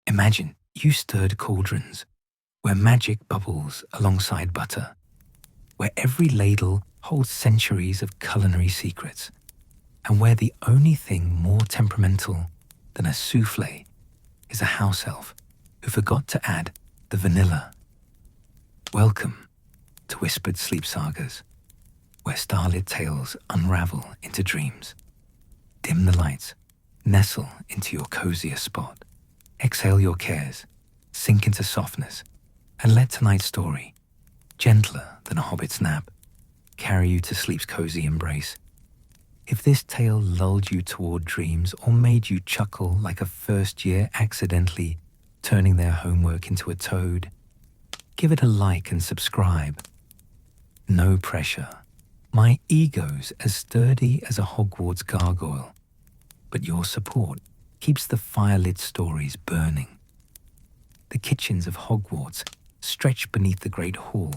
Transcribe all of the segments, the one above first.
Imagine you stirred cauldrons, where magic bubbles alongside butter, where every ladle holds centuries of culinary secrets, and where the only thing more temperamental than a souffle is a house elf who forgot to add the vanilla. Welcome to Whispered Sleep Sagas, where starlit tales unravel into dreams. Dim the lights, nestle into your cozier spot, exhale your cares, sink into softness, and let tonight's story, gentler than a hobbit's nap, carry you to sleep's cozy embrace. If this tale lulled you toward dreams or made you chuckle like a first year accidentally turning their homework into a toad, give it a like and subscribe. No pressure. My ego's as sturdy as a Hogwarts gargoyle, but your support keeps the firelit stories burning. The kitchens of Hogwarts stretch beneath the Great Hall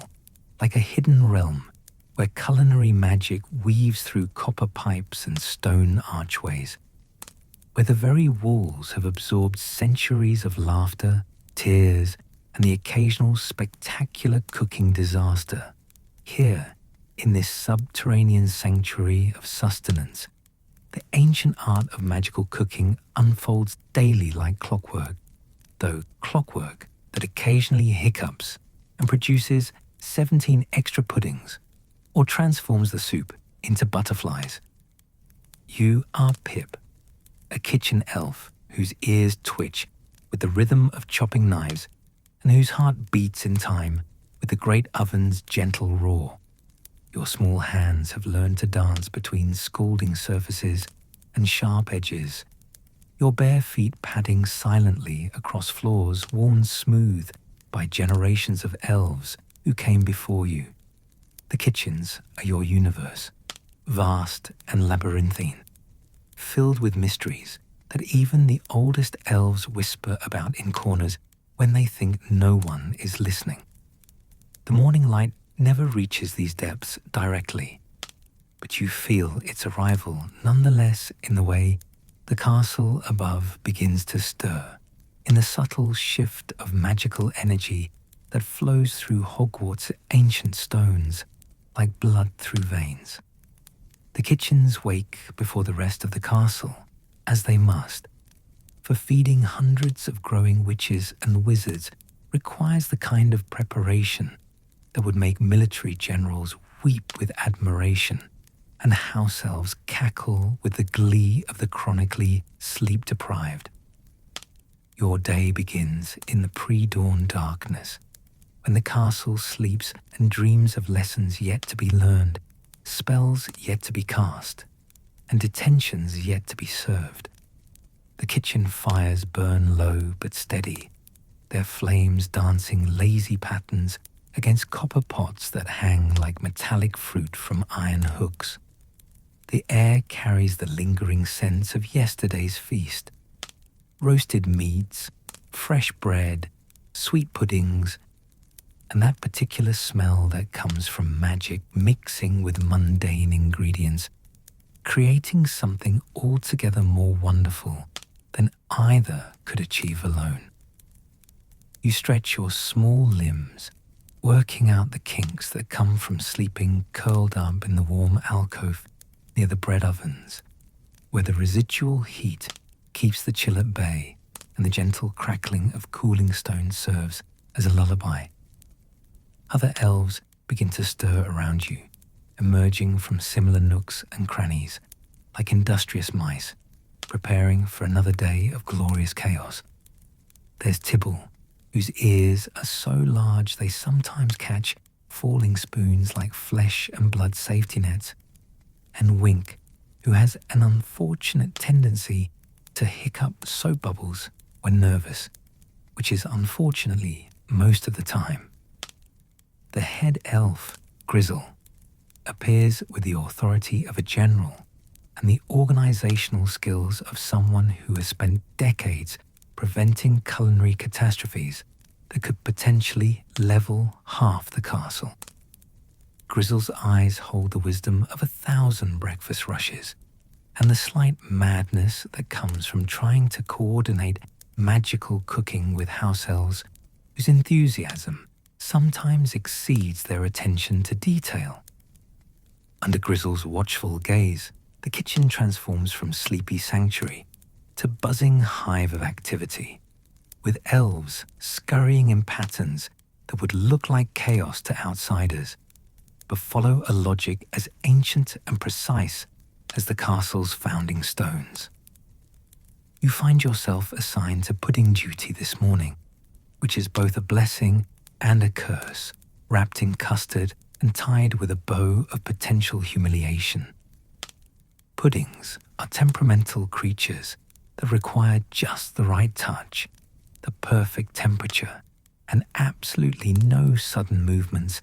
like a hidden realm where culinary magic weaves through copper pipes and stone archways, where the very walls have absorbed centuries of laughter, tears, and the occasional spectacular cooking disaster. Here, in this subterranean sanctuary of sustenance, the ancient art of magical cooking unfolds daily like clockwork, though clockwork that occasionally hiccups and produces 17 extra puddings or transforms the soup into butterflies. You are Pip, a kitchen elf whose ears twitch with the rhythm of chopping knives and whose heart beats in time with the great oven's gentle roar. Your small hands have learned to dance between scalding surfaces and sharp edges, your bare feet padding silently across floors worn smooth by generations of elves who came before you. The kitchens are your universe, vast and labyrinthine, filled with mysteries that even the oldest elves whisper about in corners when they think no one is listening. The morning light never reaches these depths directly, but you feel its arrival nonetheless in the way the castle above begins to stir, in the subtle shift of magical energy that flows through Hogwarts' ancient stones like blood through veins. The kitchens wake before the rest of the castle, as they must, for feeding hundreds of growing witches and wizards requires the kind of preparation that would make military generals weep with admiration and house elves cackle with the glee of the chronically sleep-deprived. Your day begins in the pre-dawn darkness, when the castle sleeps and dreams of lessons yet to be learned, spells yet to be cast, and detentions yet to be served. The kitchen fires burn low but steady, their flames dancing lazy patterns against copper pots that hang like metallic fruit from iron hooks. The air carries the lingering sense of yesterday's feast. Roasted meats, fresh bread, sweet puddings, and that particular smell that comes from magic mixing with mundane ingredients, creating something altogether more wonderful than either could achieve alone. You stretch your small limbs, working out the kinks that come from sleeping curled up in the warm alcove near the bread ovens, where the residual heat keeps the chill at bay and the gentle crackling of cooling stone serves as a lullaby. Other elves begin to stir around you, emerging from similar nooks and crannies, like industrious mice, preparing for another day of glorious chaos. There's Tibble, whose ears are so large they sometimes catch falling spoons like flesh and blood safety nets, and Wink, who has an unfortunate tendency to hiccup soap bubbles when nervous, which is unfortunately most of the time. The head elf, Grizzle, appears with the authority of a general and the organizational skills of someone who has spent decades preventing culinary catastrophes that could potentially level half the castle. Grizzle's eyes hold the wisdom of 1,000 breakfast rushes and the slight madness that comes from trying to coordinate magical cooking with house elves whose enthusiasm sometimes exceeds their attention to detail. Under Grizzle's watchful gaze, the kitchen transforms from sleepy sanctuary to buzzing hive of activity, with elves scurrying in patterns that would look like chaos to outsiders, but follow a logic as ancient and precise as the castle's founding stones. You find yourself assigned to pudding duty this morning, which is both a blessing and a curse, wrapped in custard and tied with a bow of potential humiliation. Puddings are temperamental creatures that require just the right touch, the perfect temperature, and absolutely no sudden movements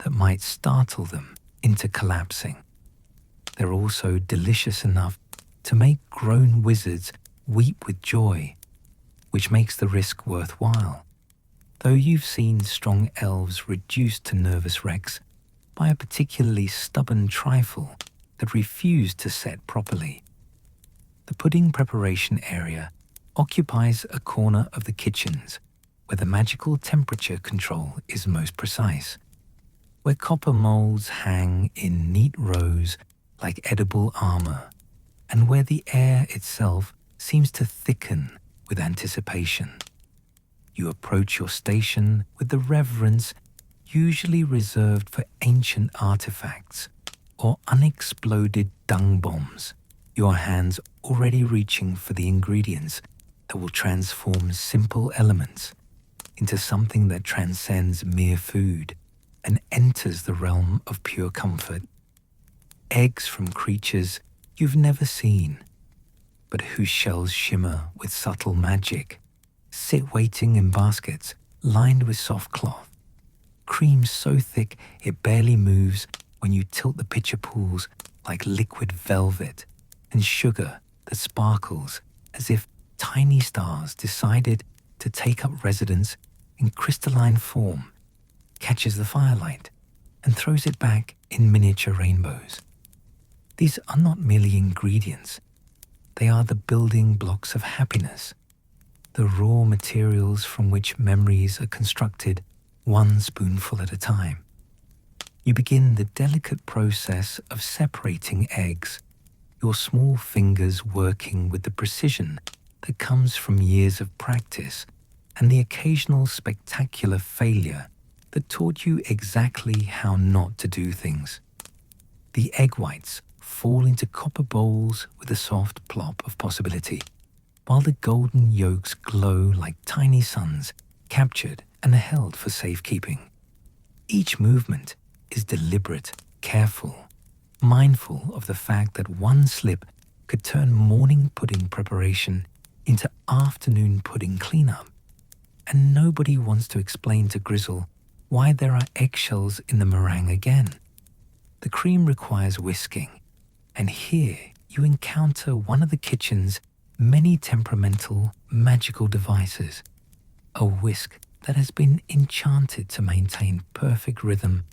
that might startle them into collapsing. They're also delicious enough to make grown wizards weep with joy, which makes the risk worthwhile, though you've seen strong elves reduced to nervous wrecks by a particularly stubborn trifle that refused to set properly. The pudding preparation area occupies a corner of the kitchens where the magical temperature control is most precise, where copper molds hang in neat rows like edible armor, and where the air itself seems to thicken with anticipation. You approach your station with the reverence usually reserved for ancient artifacts or unexploded dung bombs, your hands already reaching for the ingredients that will transform simple elements into something that transcends mere food and enters the realm of pure comfort. Eggs from creatures you've never seen, but whose shells shimmer with subtle magic, sit waiting in baskets lined with soft cloth. Cream so thick it barely moves when you tilt the pitcher pools like liquid velvet, and sugar that sparkles as if tiny stars decided to take up residence in crystalline form, catches the firelight and throws it back in miniature rainbows. These are not merely ingredients. They are the building blocks of happiness, the raw materials from which memories are constructed one spoonful at a time. You begin the delicate process of separating eggs, your small fingers working with the precision that comes from years of practice and the occasional spectacular failure that taught you exactly how not to do things. The egg whites fall into copper bowls with a soft plop of possibility, while the golden yolks glow like tiny suns captured and held for safekeeping. Each movement is deliberate, careful, mindful of the fact that one slip could turn morning pudding preparation into afternoon pudding cleanup. And nobody wants to explain to Grizzle why there are eggshells in the meringue again. The cream requires whisking, and here you encounter one of the kitchen's many temperamental, magical devices, a whisk that has been enchanted to maintain perfect rhythm,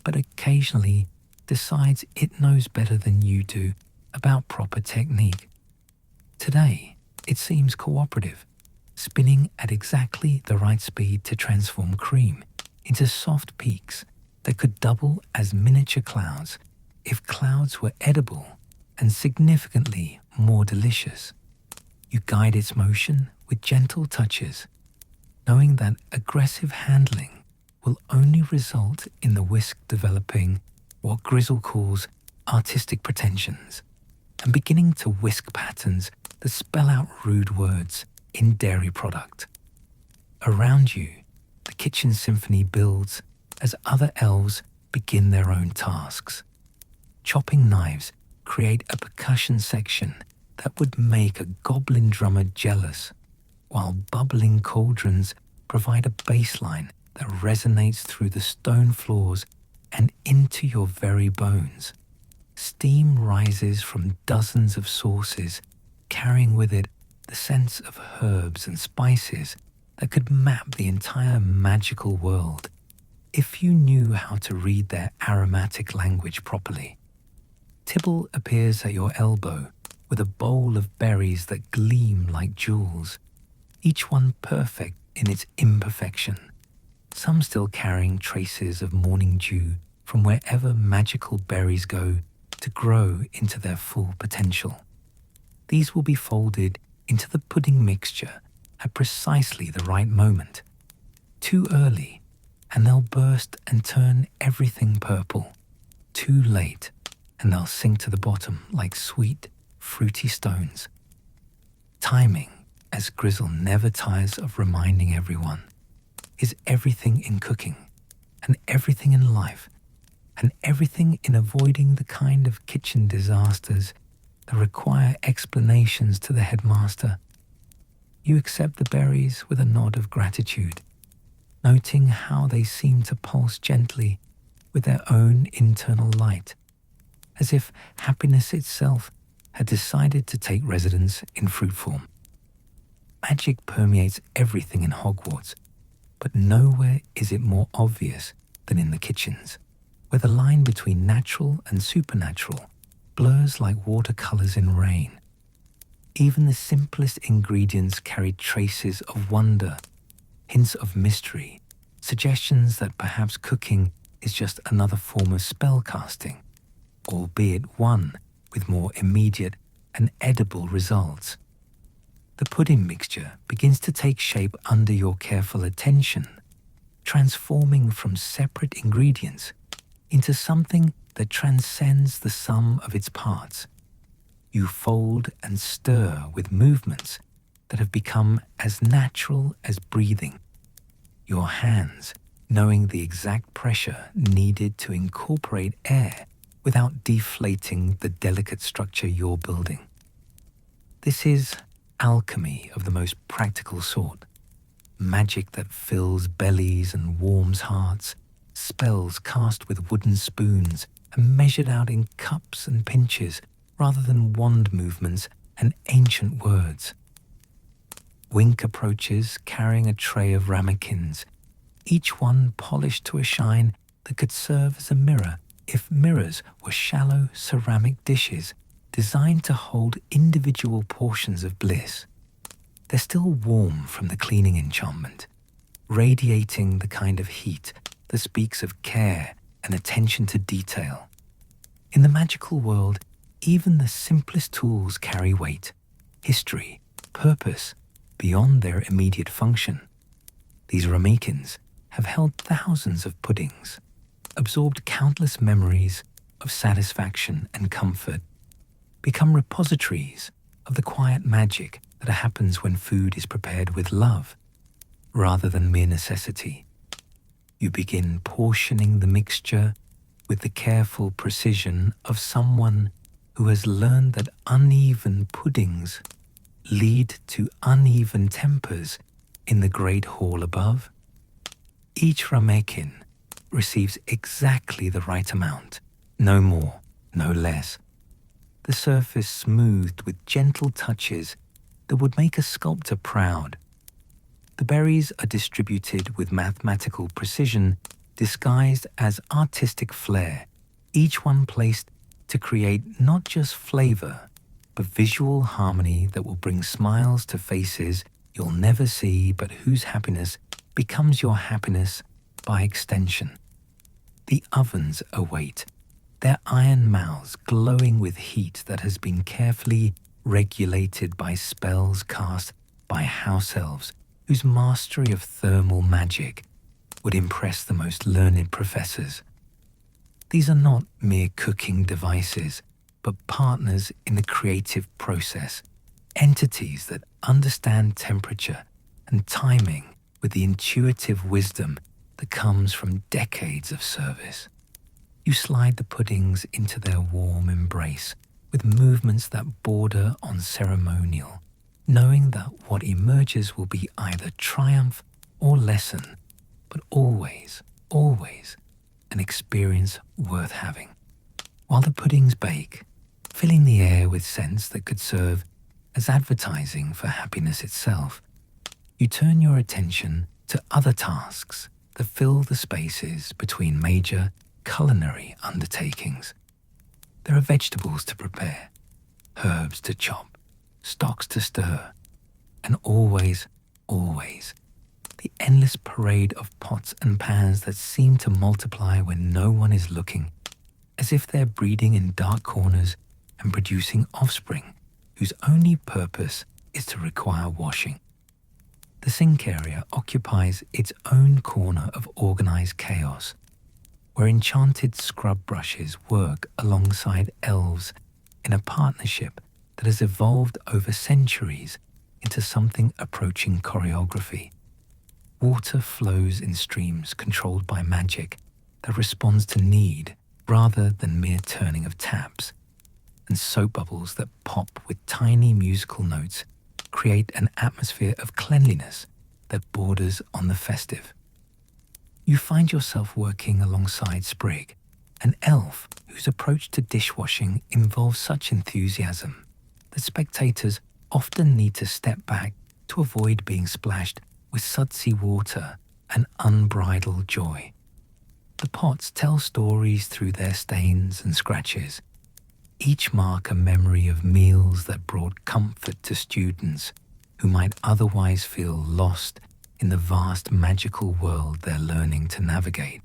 but occasionally decides it knows better than you do about proper technique. Today, it seems cooperative, spinning at exactly the right speed to transform cream into soft peaks that could double as miniature clouds if clouds were edible and significantly more delicious. You guide its motion with gentle touches, knowing that aggressive handling will only result in the whisk developing what Grizzle calls artistic pretensions and beginning to whisk patterns that spell out rude words in dairy product. Around you, the kitchen symphony builds as other elves begin their own tasks. Chopping knives create a percussion section that would make a goblin drummer jealous, while bubbling cauldrons provide a bass line that resonates through the stone floors and into your very bones. Steam rises from dozens of sources, carrying with it the sense of herbs and spices that could map the entire magical world if you knew how to read their aromatic language properly. Tibble appears at your elbow with a bowl of berries that gleam like jewels. each one perfect in its imperfection, some still carrying traces of morning dew from wherever magical berries go to grow into their full potential. These will be folded into the pudding mixture at precisely the right moment. Too early, and they'll burst and turn everything purple. Too late, and they'll sink to the bottom like sweet, fruity stones. Timing, as Grizzle never tires of reminding everyone, is everything in cooking, and everything in life, and everything in avoiding the kind of kitchen disasters that require explanations to the headmaster. You accept the berries with a nod of gratitude, noting how they seem to pulse gently with their own internal light, as if happiness itself had decided to take residence in fruit form. Magic permeates everything in Hogwarts, but nowhere is it more obvious than in the kitchens, where the line between natural and supernatural blurs like watercolors in rain. Even the simplest ingredients carry traces of wonder, hints of mystery, suggestions that perhaps cooking is just another form of spell casting, albeit one with more immediate and edible results. The pudding mixture begins to take shape under your careful attention, transforming from separate ingredients into something that transcends the sum of its parts. You fold and stir with movements that have become as natural as breathing, your hands knowing the exact pressure needed to incorporate air without deflating the delicate structure you're building. This is alchemy of the most practical sort, magic that fills bellies and warms hearts, spells cast with wooden spoons and measured out in cups and pinches rather than wand movements and ancient words. Wink approaches carrying a tray of ramekins, each one polished to a shine that could serve as a mirror if mirrors were shallow ceramic dishes designed to hold individual portions of bliss. They're still warm from the cleaning enchantment, radiating the kind of heat that speaks of care and attention to detail. In the magical world, even the simplest tools carry weight, history, purpose, beyond their immediate function. These ramekins have held thousands of puddings, absorbed countless memories of satisfaction and comfort, become repositories of the quiet magic that happens when food is prepared with love, rather than mere necessity. You begin portioning the mixture with the careful precision of someone who has learned that uneven puddings lead to uneven tempers in the Great Hall above. Each ramekin receives exactly the right amount, no more, no less. The surface smoothed with gentle touches that would make a sculptor proud. The berries are distributed with mathematical precision, disguised as artistic flair, each one placed to create not just flavor, but visual harmony that will bring smiles to faces you'll never see, but whose happiness becomes your happiness by extension. The ovens await, their iron mouths glowing with heat that has been carefully regulated by spells cast by house elves whose mastery of thermal magic would impress the most learned professors. These are not mere cooking devices, but partners in the creative process, entities that understand temperature and timing with the intuitive wisdom that comes from decades of service. You slide the puddings into their warm embrace with movements that border on ceremonial, knowing that what emerges will be either triumph or lesson, but always, always an experience worth having. While the puddings bake, filling the air with scents that could serve as advertising for happiness itself, you turn your attention to other tasks that fill the spaces between major culinary undertakings. There are vegetables to prepare, herbs to chop, stocks to stir, and always always. The endless parade of pots and pans that seem to multiply when no one is looking, as if they're breeding in dark corners and producing offspring whose only purpose is to require washing. The sink area occupies its own corner of organized chaos, where enchanted scrub brushes work alongside elves in a partnership that has evolved over centuries into something approaching choreography. Water flows in streams controlled by magic that responds to need rather than mere turning of taps, and soap bubbles that pop with tiny musical notes create an atmosphere of cleanliness that borders on the festive. You find yourself working alongside Sprig, an elf whose approach to dishwashing involves such enthusiasm that spectators often need to step back to avoid being splashed with sudsy water and unbridled joy. The pots tell stories through their stains and scratches. Each mark a memory of meals that brought comfort to students who might otherwise feel lost in the vast magical world they're learning to navigate.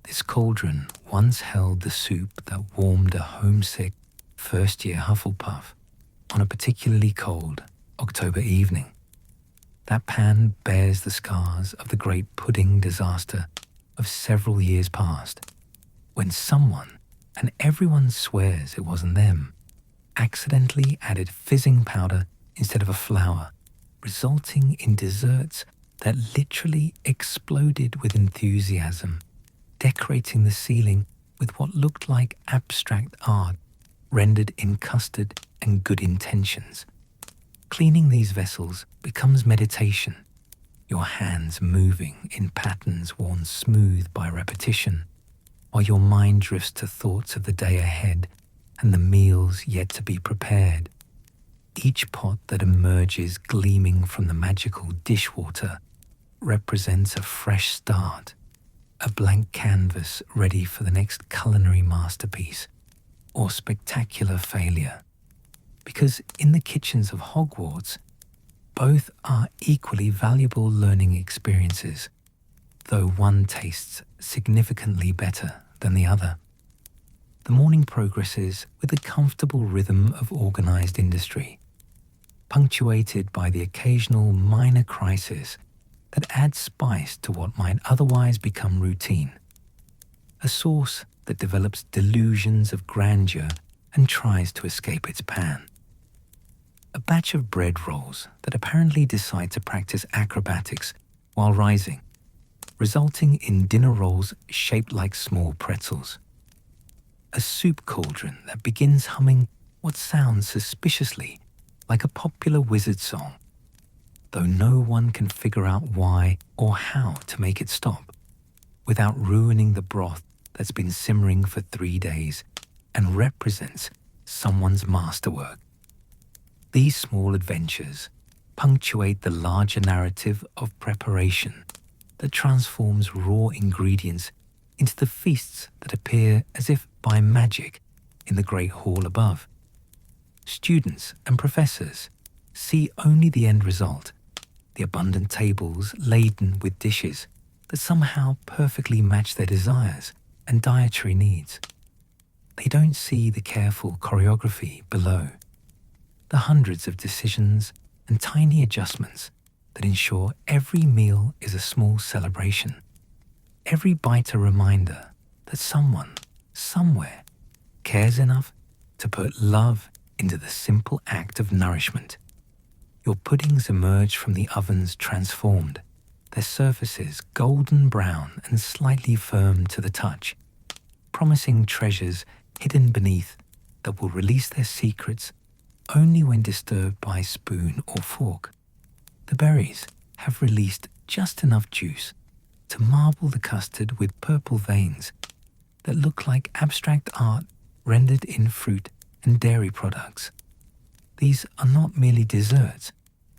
This cauldron once held the soup that warmed a homesick first-year Hufflepuff on a particularly cold October evening. That pan bears the scars of the great pudding disaster of several years past, when someone, and everyone swears it wasn't them, accidentally added fizzing powder instead of a flour, resulting in desserts that literally exploded with enthusiasm, decorating the ceiling with what looked like abstract art rendered in custard and good intentions. Cleaning these vessels becomes meditation, your hands moving in patterns worn smooth by repetition, while your mind drifts to thoughts of the day ahead and the meals yet to be prepared. Each pot that emerges gleaming from the magical dishwater represents a fresh start, a blank canvas ready for the next culinary masterpiece or spectacular failure. Because in the kitchens of Hogwarts, both are equally valuable learning experiences, though one tastes significantly better than the other. The morning progresses with a comfortable rhythm of organized industry, punctuated by the occasional minor crisis that adds spice to what might otherwise become routine, a sauce that develops delusions of grandeur and tries to escape its pan. A batch of bread rolls that apparently decide to practice acrobatics while rising, resulting in dinner rolls shaped like small pretzels. A soup cauldron that begins humming what sounds suspiciously like a popular wizard song, though no one can figure out why or how to make it stop, without ruining the broth that's been simmering for 3 days and represents someone's masterwork. These small adventures punctuate the larger narrative of preparation that transforms raw ingredients into the feasts that appear as if by magic in the Great Hall above. Students and professors see only the end result, the abundant tables laden with dishes that somehow perfectly match their desires and dietary needs. They don't see the careful choreography below, the hundreds of decisions and tiny adjustments that ensure every meal is a small celebration, every bite a reminder that someone, somewhere, cares enough to put love into the simple act of nourishment. Your puddings emerge from the ovens transformed, their surfaces golden brown and slightly firm to the touch, promising treasures hidden beneath that will release their secrets only when disturbed by spoon or fork. The berries have released just enough juice to marble the custard with purple veins that look like abstract art rendered in fruit and dairy products. These are not merely desserts,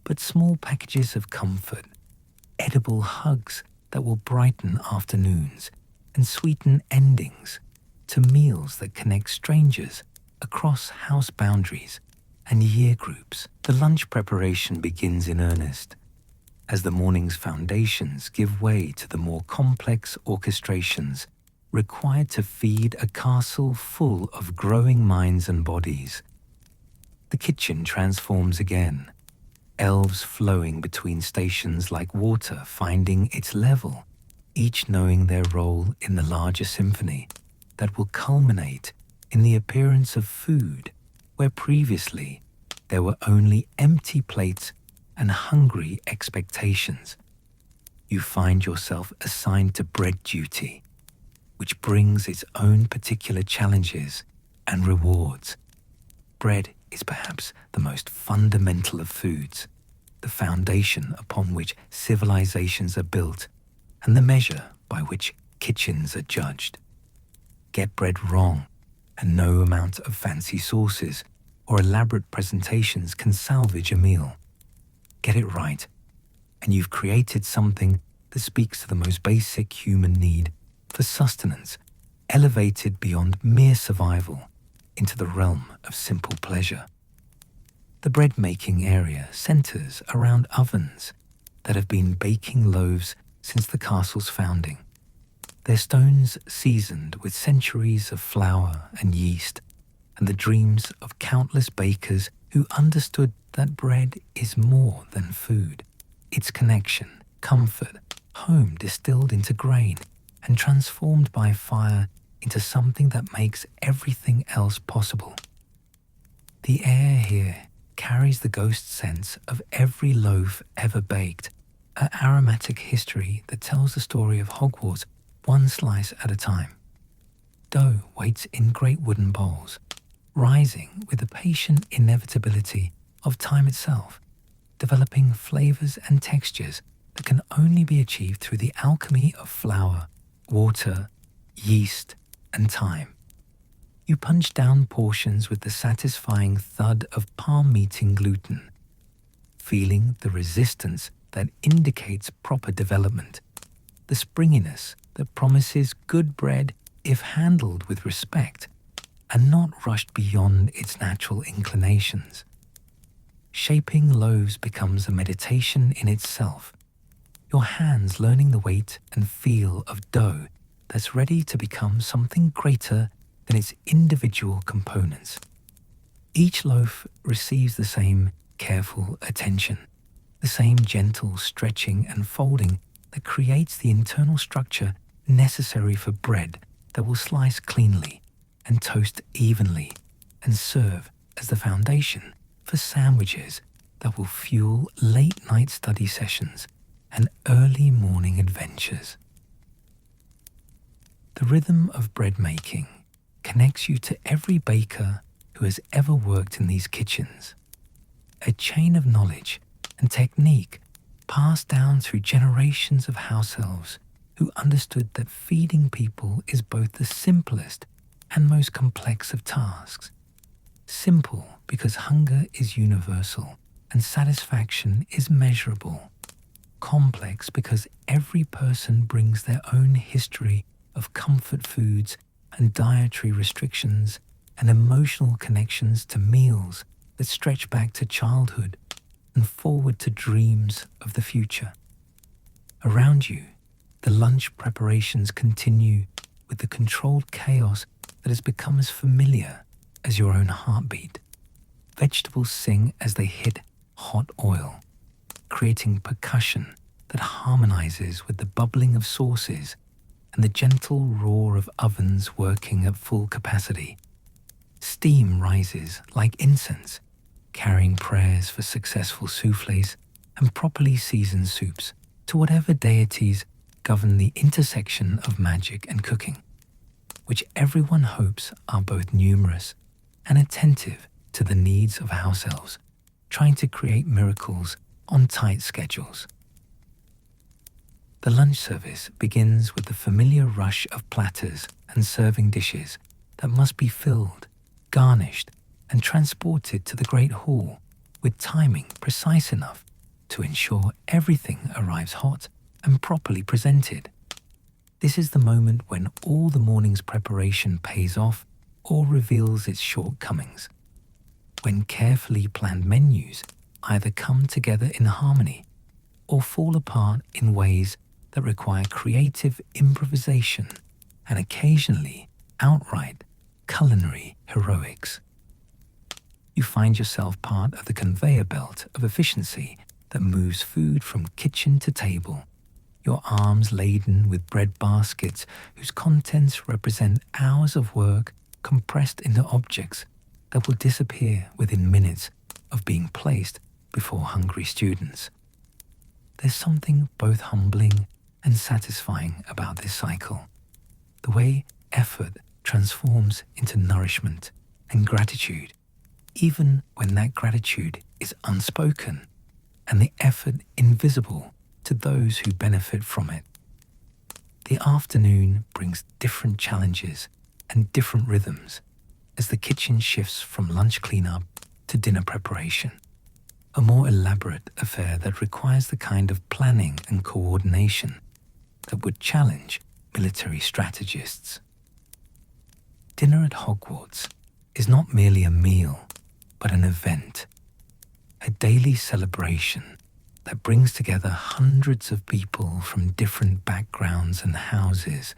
but small packages of comfort, edible hugs that will brighten afternoons and sweeten endings to meals that connect strangers across house boundaries and year groups. The lunch preparation begins in earnest, as the morning's foundations give way to the more complex orchestrations required to feed a castle full of growing minds and bodies. The kitchen transforms again, elves flowing between stations like water finding its level, each knowing their role in the larger symphony that will culminate in the appearance of food where previously there were only empty plates and hungry expectations. You find yourself assigned to bread duty, which brings its own particular challenges and rewards. Bread is perhaps the most fundamental of foods, the foundation upon which civilizations are built, and the measure by which kitchens are judged. Get bread wrong, and no amount of fancy sauces or elaborate presentations can salvage a meal. Get it right, and you've created something that speaks to the most basic human need for sustenance, elevated beyond mere survival into the realm of simple pleasure. The bread-making area centers around ovens that have been baking loaves since the castle's founding, their stones seasoned with centuries of flour and yeast, and the dreams of countless bakers who understood that bread is more than food. It's connection, comfort, home distilled into grain and transformed by fire into something that makes everything else possible. The air here carries the ghost sense of every loaf ever baked, an aromatic history that tells the story of Hogwarts one slice at a time. Dough waits in great wooden bowls, rising with the patient inevitability of time itself, developing flavors and textures that can only be achieved through the alchemy of flour, water, yeast, and time. You punch down portions with the satisfying thud of palm-meeting gluten, feeling the resistance that indicates proper development, the springiness that promises good bread if handled with respect and not rushed beyond its natural inclinations. Shaping loaves becomes a meditation in itself, your hands learning the weight and feel of dough that's ready to become something greater than its individual components. Each loaf receives the same careful attention, the same gentle stretching and folding that creates the internal structure necessary for bread that will slice cleanly and toast evenly and serve as the foundation for sandwiches that will fuel late-night study sessions and early morning adventures. The rhythm of bread making connects you to every baker who has ever worked in these kitchens, a chain of knowledge and technique passed down through generations of house elves who understood that feeding people is both the simplest and most complex of tasks. Simple because hunger is universal and satisfaction is measurable. Complex because every person brings their own history of comfort foods and dietary restrictions and emotional connections to meals that stretch back to childhood and forward to dreams of the future. Around you, the lunch preparations continue with the controlled chaos that has become as familiar as your own heartbeat. Vegetables sing as they hit hot oil, creating percussion that harmonizes with the bubbling of sauces and the gentle roar of ovens working at full capacity. Steam rises like incense, carrying prayers for successful soufflés and properly seasoned soups to whatever deities govern the intersection of magic and cooking, which everyone hopes are both numerous and attentive to the needs of house elves, trying to create miracles on tight schedules. The lunch service begins with the familiar rush of platters and serving dishes that must be filled, garnished, and transported to the Great Hall with timing precise enough to ensure everything arrives hot and properly presented. This is the moment when all the morning's preparation pays off or reveals its shortcomings, when carefully planned menus either come together in harmony or fall apart in ways that require creative improvisation and occasionally outright culinary heroics. You find yourself part of the conveyor belt of efficiency that moves food from kitchen to table, your arms laden with bread baskets whose contents represent hours of work compressed into objects that will disappear within minutes of being placed before hungry students. There's something both humbling and satisfying about this cycle. The way effort transforms into nourishment and gratitude, even when that gratitude is unspoken and the effort invisible to those who benefit from it. The afternoon brings different challenges and different rhythms as the kitchen shifts from lunch cleanup to dinner preparation, a more elaborate affair that requires the kind of planning and coordination that would challenge military strategists. Dinner at Hogwarts is not merely a meal, but an event, a daily celebration that brings together hundreds of people from different backgrounds and houses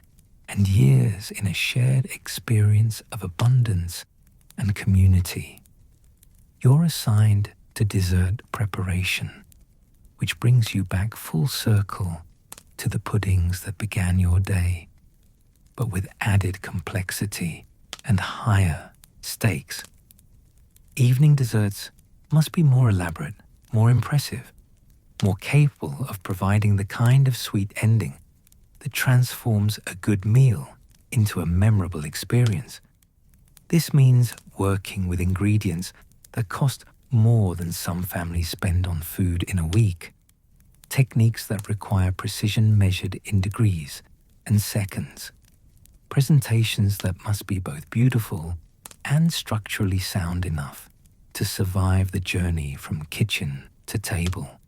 and years in a shared experience of abundance and community. You're assigned to dessert preparation, which brings you back full circle to the puddings that began your day, but with added complexity and higher stakes. Evening desserts must be more elaborate, more impressive, more capable of providing the kind of sweet ending that transforms a good meal into a memorable experience. This means working with ingredients that cost more than some families spend on food in a week, techniques that require precision measured in degrees and seconds, presentations that must be both beautiful and structurally sound enough to survive the journey from kitchen to table.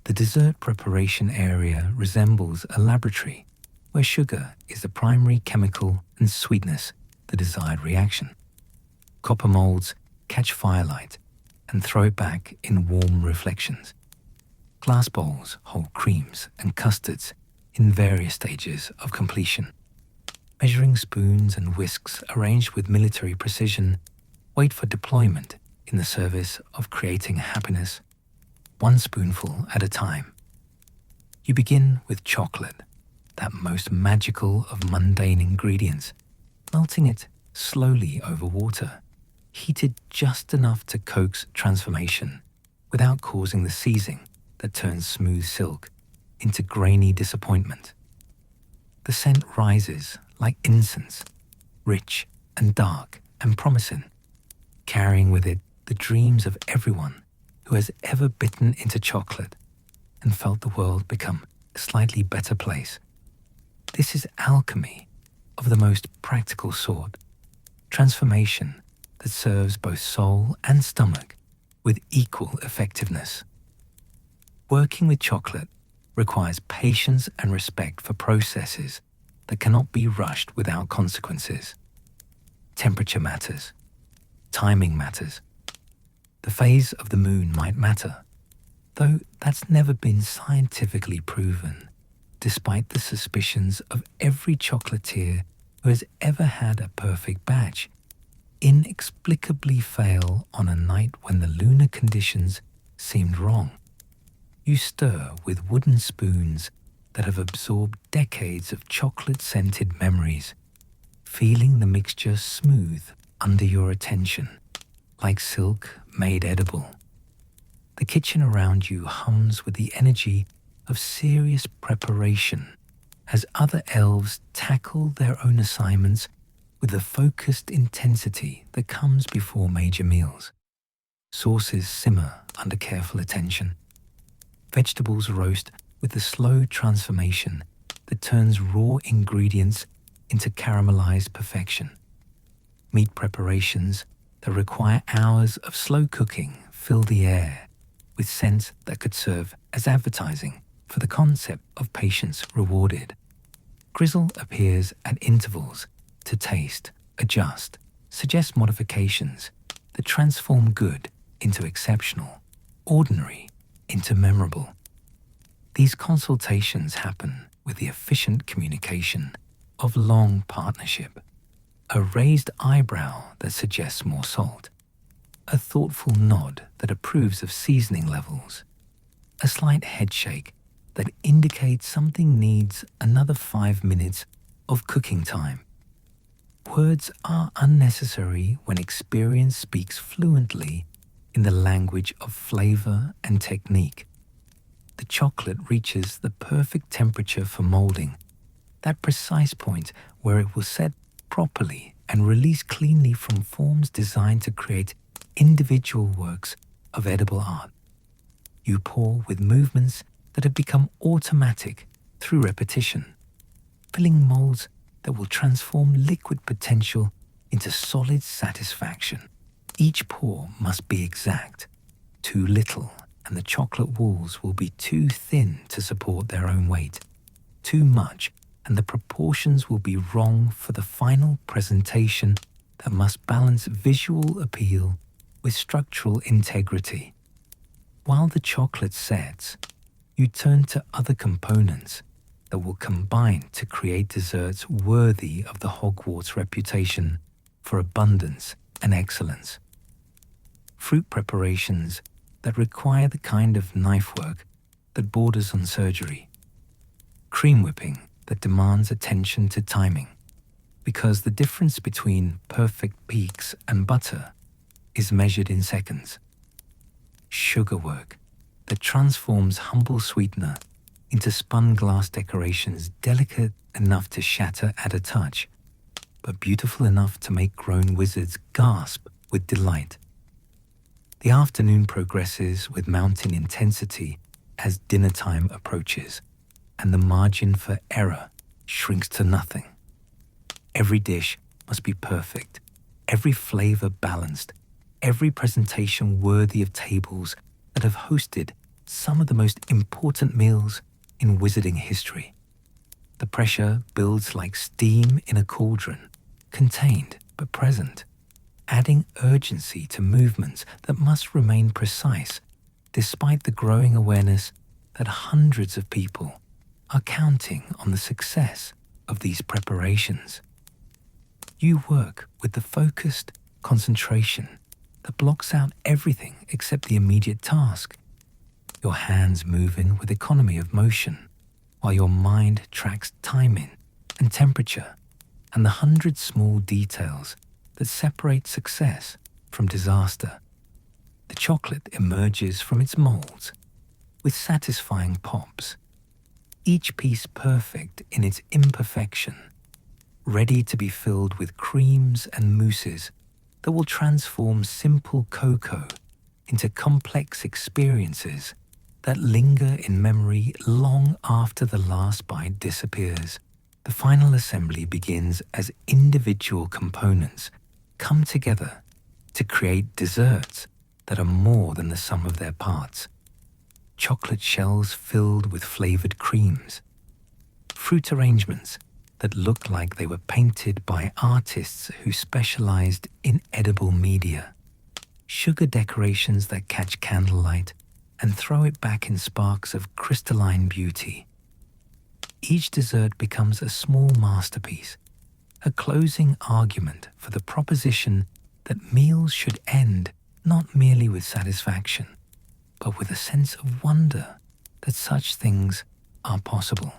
The dessert preparation area resembles a laboratory where sugar is the primary chemical and sweetness the desired reaction. Copper molds catch firelight and throw it back in warm reflections. Glass bowls hold creams and custards in various stages of completion. Measuring spoons and whisks arranged with military precision wait for deployment in the service of creating happiness, one spoonful at a time. You begin with chocolate, that most magical of mundane ingredients, melting it slowly over water, heated just enough to coax transformation without causing the seizing that turns smooth silk into grainy disappointment. The scent rises like incense, rich and dark and promising, carrying with it the dreams of everyone who has ever bitten into chocolate and felt the world become a slightly better place. This is alchemy of the most practical sort, transformation that serves both soul and stomach with equal effectiveness. Working with chocolate requires patience and respect for processes that cannot be rushed without consequences. Temperature matters. Timing matters. The phase of the moon might matter, though that's never been scientifically proven, despite the suspicions of every chocolatier who has ever had a perfect batch inexplicably fail on a night when the lunar conditions seemed wrong. You stir with wooden spoons that have absorbed decades of chocolate-scented memories, feeling the mixture smooth under your attention, like silk made edible. The kitchen around you hums with the energy of serious preparation as other elves tackle their own assignments with the focused intensity that comes before major meals. Sauces simmer under careful attention. Vegetables roast with the slow transformation that turns raw ingredients into caramelized perfection. Meat preparations that require hours of slow cooking fill the air with scents that could serve as advertising for the concept of patience rewarded. Grizzle appears at intervals to taste, adjust, suggest modifications that transform good into exceptional, ordinary into memorable. These consultations happen with the efficient communication of long partnership, a raised eyebrow that suggests more salt, a thoughtful nod that approves of seasoning levels, a slight headshake that indicates something needs another 5 minutes of cooking time. Words are unnecessary when experience speaks fluently in the language of flavor and technique. The chocolate reaches the perfect temperature for molding, that precise point where it will set properly and release cleanly from forms designed to create individual works of edible art. You pour with movements that have become automatic through repetition, filling molds that will transform liquid potential into solid satisfaction. Each pour must be exact. Too little, and the chocolate walls will be too thin to support their own weight. Too much, and the proportions will be wrong for the final presentation that must balance visual appeal with structural integrity. While the chocolate sets, you turn to other components that will combine to create desserts worthy of the Hogwarts reputation for abundance and excellence. Fruit preparations that require the kind of knife work that borders on surgery. Cream whipping that demands attention to timing, because the difference between perfect peaks and butter is measured in seconds. Sugar work that transforms humble sweetener into spun glass decorations delicate enough to shatter at a touch, but beautiful enough to make grown wizards gasp with delight. The afternoon progresses with mounting intensity as dinner time approaches, and the margin for error shrinks to nothing. Every dish must be perfect, every flavor balanced, every presentation worthy of tables that have hosted some of the most important meals in wizarding history. The pressure builds like steam in a cauldron, contained but present, adding urgency to movements that must remain precise, despite the growing awareness that hundreds of people are counting on the success of these preparations. You work with the focused concentration that blocks out everything except the immediate task. Your hands move in with economy of motion, while your mind tracks timing and temperature and the 100 small details that separate success from disaster. The chocolate emerges from its molds with satisfying pops, each piece perfect in its imperfection, ready to be filled with creams and mousses that will transform simple cocoa into complex experiences that linger in memory long after the last bite disappears. The final assembly begins as individual components come together to create desserts that are more than the sum of their parts. Chocolate shells filled with flavored creams, fruit arrangements that look like they were painted by artists who specialized in edible media, sugar decorations that catch candlelight and throw it back in sparks of crystalline beauty. Each dessert becomes a small masterpiece, a closing argument for the proposition that meals should end not merely with satisfaction, but with a sense of wonder that such things are possible.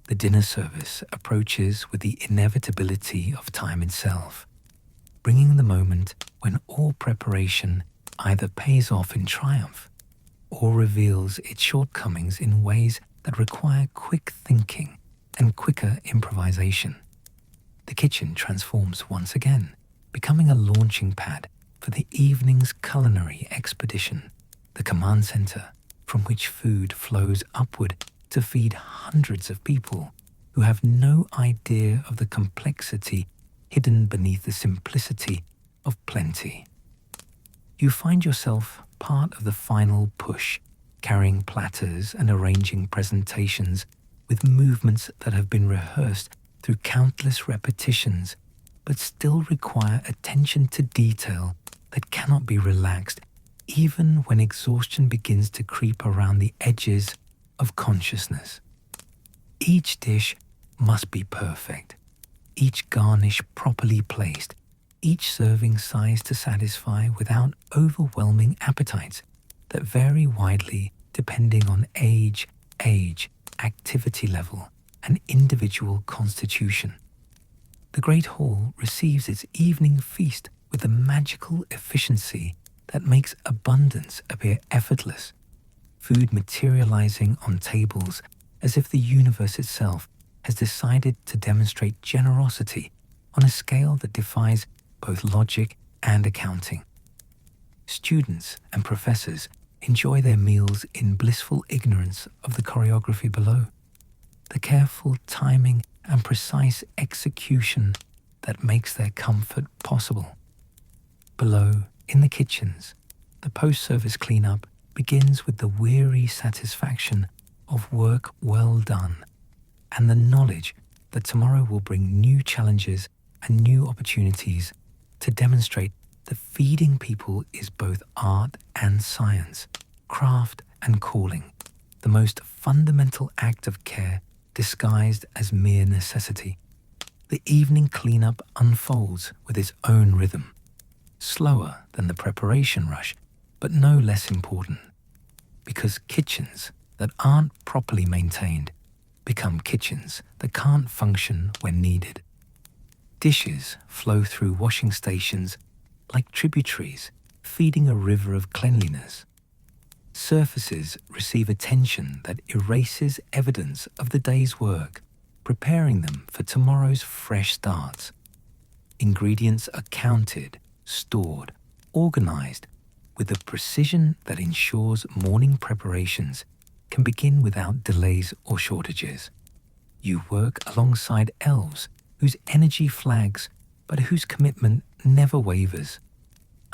The dinner service approaches with the inevitability of time itself, bringing the moment when all preparation either pays off in triumph or reveals its shortcomings in ways that require quick thinking and quicker improvisation. The kitchen transforms once again, becoming a launching pad for the evening's culinary expedition, the command center from which food flows upward to feed hundreds of people who have no idea of the complexity hidden beneath the simplicity of plenty. You find yourself part of the final push, carrying platters and arranging presentations with movements that have been rehearsed through countless repetitions, but still require attention to detail that cannot be relaxed even when exhaustion begins to creep around the edges of consciousness. Each dish must be perfect, each garnish properly placed, each serving size to satisfy without overwhelming appetites that vary widely depending on age, activity level, and individual constitution. The Great Hall receives its evening feast with the magical efficiency that makes abundance appear effortless, food materializing on tables as if the universe itself has decided to demonstrate generosity on a scale that defies both logic and accounting. Students and professors enjoy their meals in blissful ignorance of the choreography below, the careful timing and precise execution that makes their comfort possible. Below, in the kitchens, the post-service cleanup begins with the weary satisfaction of work well done and the knowledge that tomorrow will bring new challenges and new opportunities to demonstrate that feeding people is both art and science, craft and calling, the most fundamental act of care disguised as mere necessity. The evening cleanup unfolds with its own rhythm, slower than the preparation rush, but no less important, because kitchens that aren't properly maintained become kitchens that can't function when needed. Dishes flow through washing stations like tributaries feeding a river of cleanliness. Surfaces receive attention that erases evidence of the day's work, preparing them for tomorrow's fresh starts. Ingredients are counted, stored, organized with a precision that ensures morning preparations can begin without delays or shortages. You work alongside elves whose energy flags but whose commitment never wavers,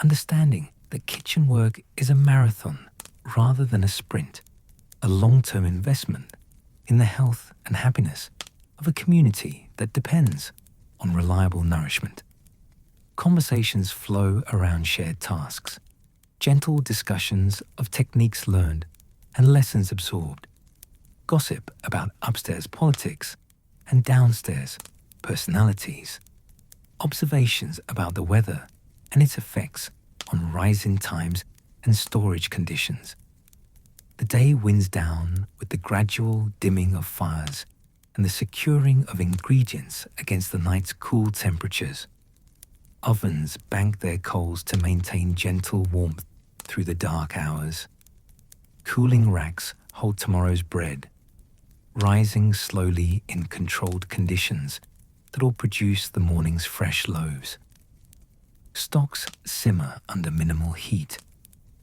understanding that kitchen work is a marathon rather than a sprint, a long-term investment in the health and happiness of a community that depends on reliable nourishment. Conversations flow around shared tasks, gentle discussions of techniques learned and lessons absorbed, gossip about upstairs politics and downstairs personalities, observations about the weather and its effects on rising times and storage conditions. The day winds down with the gradual dimming of fires and the securing of ingredients against the night's cool temperatures. Ovens bank their coals to maintain gentle warmth through the dark hours. Cooling racks hold tomorrow's bread, rising slowly in controlled conditions that will produce the morning's fresh loaves. Stocks simmer under minimal heat,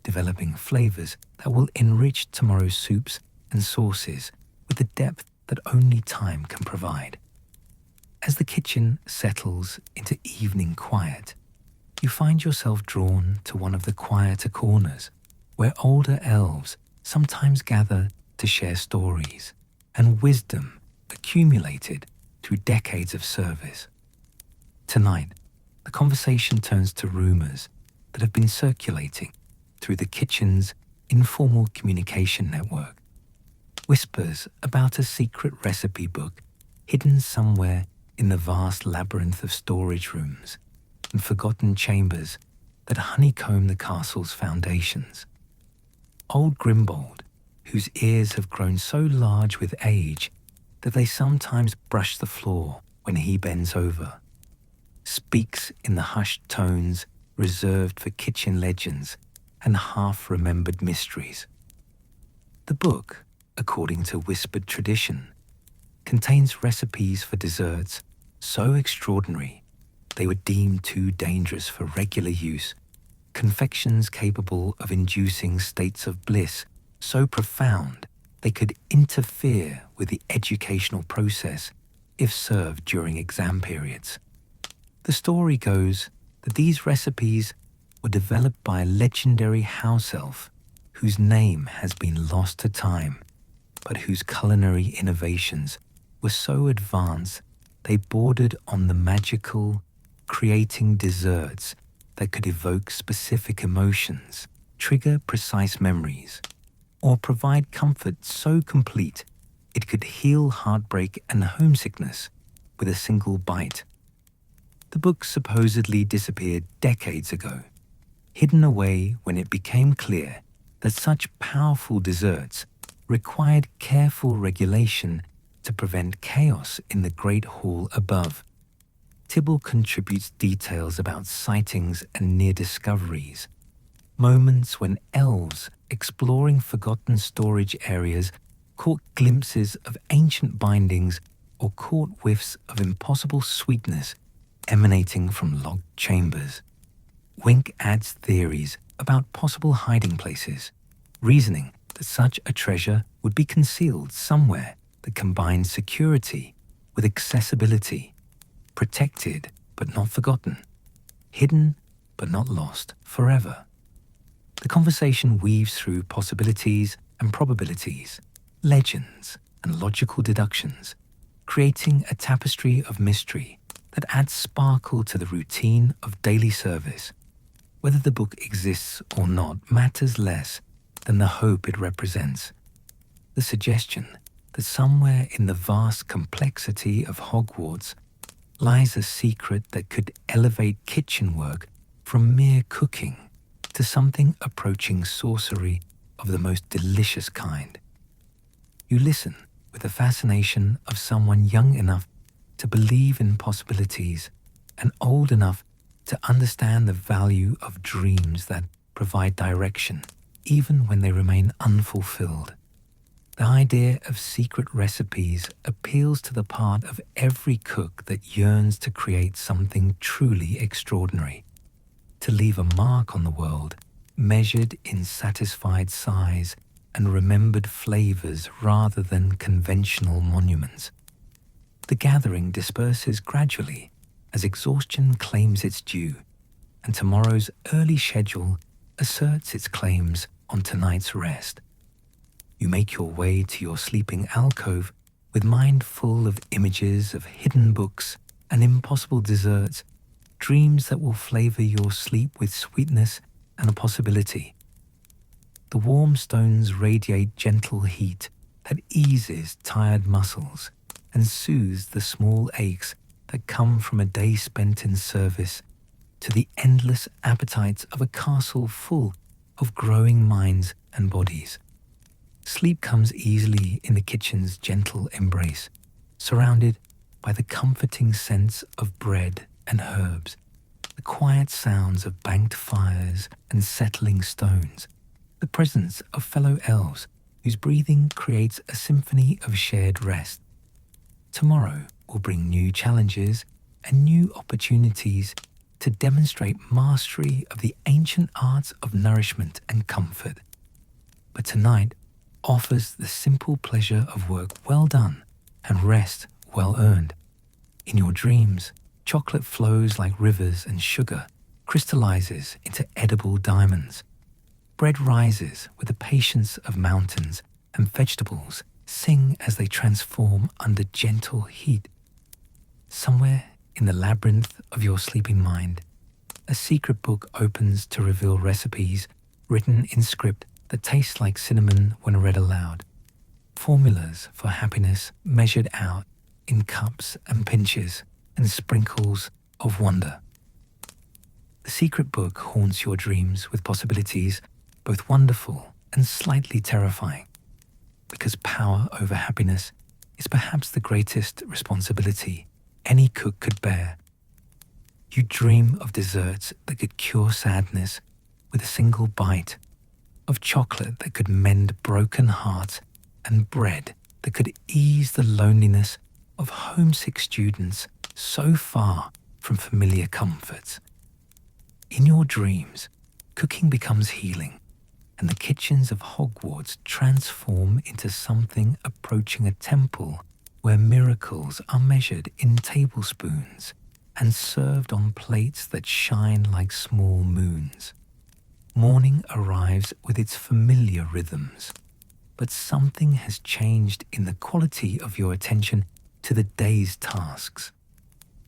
developing flavors that will enrich tomorrow's soups and sauces with the depth that only time can provide. As the kitchen settles into evening quiet, you find yourself drawn to one of the quieter corners where older elves sometimes gather to share stories and wisdom accumulated through decades of service. Tonight, the conversation turns to rumors that have been circulating through the kitchen's informal communication network. Whispers about a secret recipe book hidden somewhere in the vast labyrinth of storage rooms and forgotten chambers that honeycomb the castle's foundations. Old Grimbold, whose ears have grown so large with age that they sometimes brush the floor when he bends over, speaks in the hushed tones reserved for kitchen legends and half-remembered mysteries. The book, according to whispered tradition, contains recipes for desserts so extraordinary they were deemed too dangerous for regular use, confections capable of inducing states of bliss so profound they could interfere with the educational process if served during exam periods. The story goes that these recipes were developed by a legendary house elf whose name has been lost to time, but whose culinary innovations were so advanced they bordered on the magical, creating desserts that could evoke specific emotions, trigger precise memories, or provide comfort so complete it could heal heartbreak and homesickness with a single bite. The book supposedly disappeared decades ago, hidden away when it became clear that such powerful desserts required careful regulation to prevent chaos in the Great Hall above. Tibble contributes details about sightings and near discoveries, moments when elves exploring forgotten storage areas caught glimpses of ancient bindings or caught whiffs of impossible sweetness emanating from locked chambers. Wink adds theories about possible hiding places, reasoning that such a treasure would be concealed somewhere that combines security with accessibility, protected but not forgotten, hidden but not lost forever. The conversation weaves through possibilities and probabilities, legends and logical deductions, creating a tapestry of mystery that adds sparkle to the routine of daily service. Whether the book exists or not matters less than the hope it represents. The suggestion that somewhere in the vast complexity of Hogwarts lies a secret that could elevate kitchen work from mere cooking to something approaching sorcery of the most delicious kind. You listen with the fascination of someone young enough to believe in possibilities and old enough to understand the value of dreams that provide direction even when they remain unfulfilled. The idea of secret recipes appeals to the part of every cook that yearns to create something truly extraordinary, to leave a mark on the world measured in satisfied sighs and remembered flavors rather than conventional monuments. The gathering disperses gradually as exhaustion claims its due, and tomorrow's early schedule asserts its claims on tonight's rest. You make your way to your sleeping alcove with mind full of images of hidden books and impossible desserts, dreams that will flavor your sleep with sweetness and a possibility. The warm stones radiate gentle heat that eases tired muscles and soothes the small aches that come from a day spent in service to the endless appetites of a castle full of growing minds and bodies. Sleep comes easily in the kitchen's gentle embrace, surrounded by the comforting scents of bread and herbs, the quiet sounds of banked fires and settling stones, the presence of fellow elves whose breathing creates a symphony of shared rest. Tomorrow will bring new challenges and new opportunities to demonstrate mastery of the ancient arts of nourishment and comfort. But tonight offers the simple pleasure of work well done and rest well earned. In your dreams, chocolate flows like rivers and sugar crystallizes into edible diamonds. Bread rises with the patience of mountains, and vegetables sing as they transform under gentle heat. Somewhere in the labyrinth of your sleeping mind, a secret book opens to reveal recipes written in script that tastes like cinnamon when read aloud. Formulas for happiness measured out in cups and pinches and sprinkles of wonder. The secret book haunts your dreams with possibilities both wonderful and slightly terrifying, because power over happiness is perhaps the greatest responsibility any cook could bear. You dream of desserts that could cure sadness with a single bite, of chocolate that could mend broken hearts, and bread that could ease the loneliness of homesick students so far from familiar comforts. In your dreams, cooking becomes healing, and the kitchens of Hogwarts transform into something approaching a temple where miracles are measured in tablespoons and served on plates that shine like small moons. Morning arrives with its familiar rhythms, but something has changed in the quality of your attention to the day's tasks.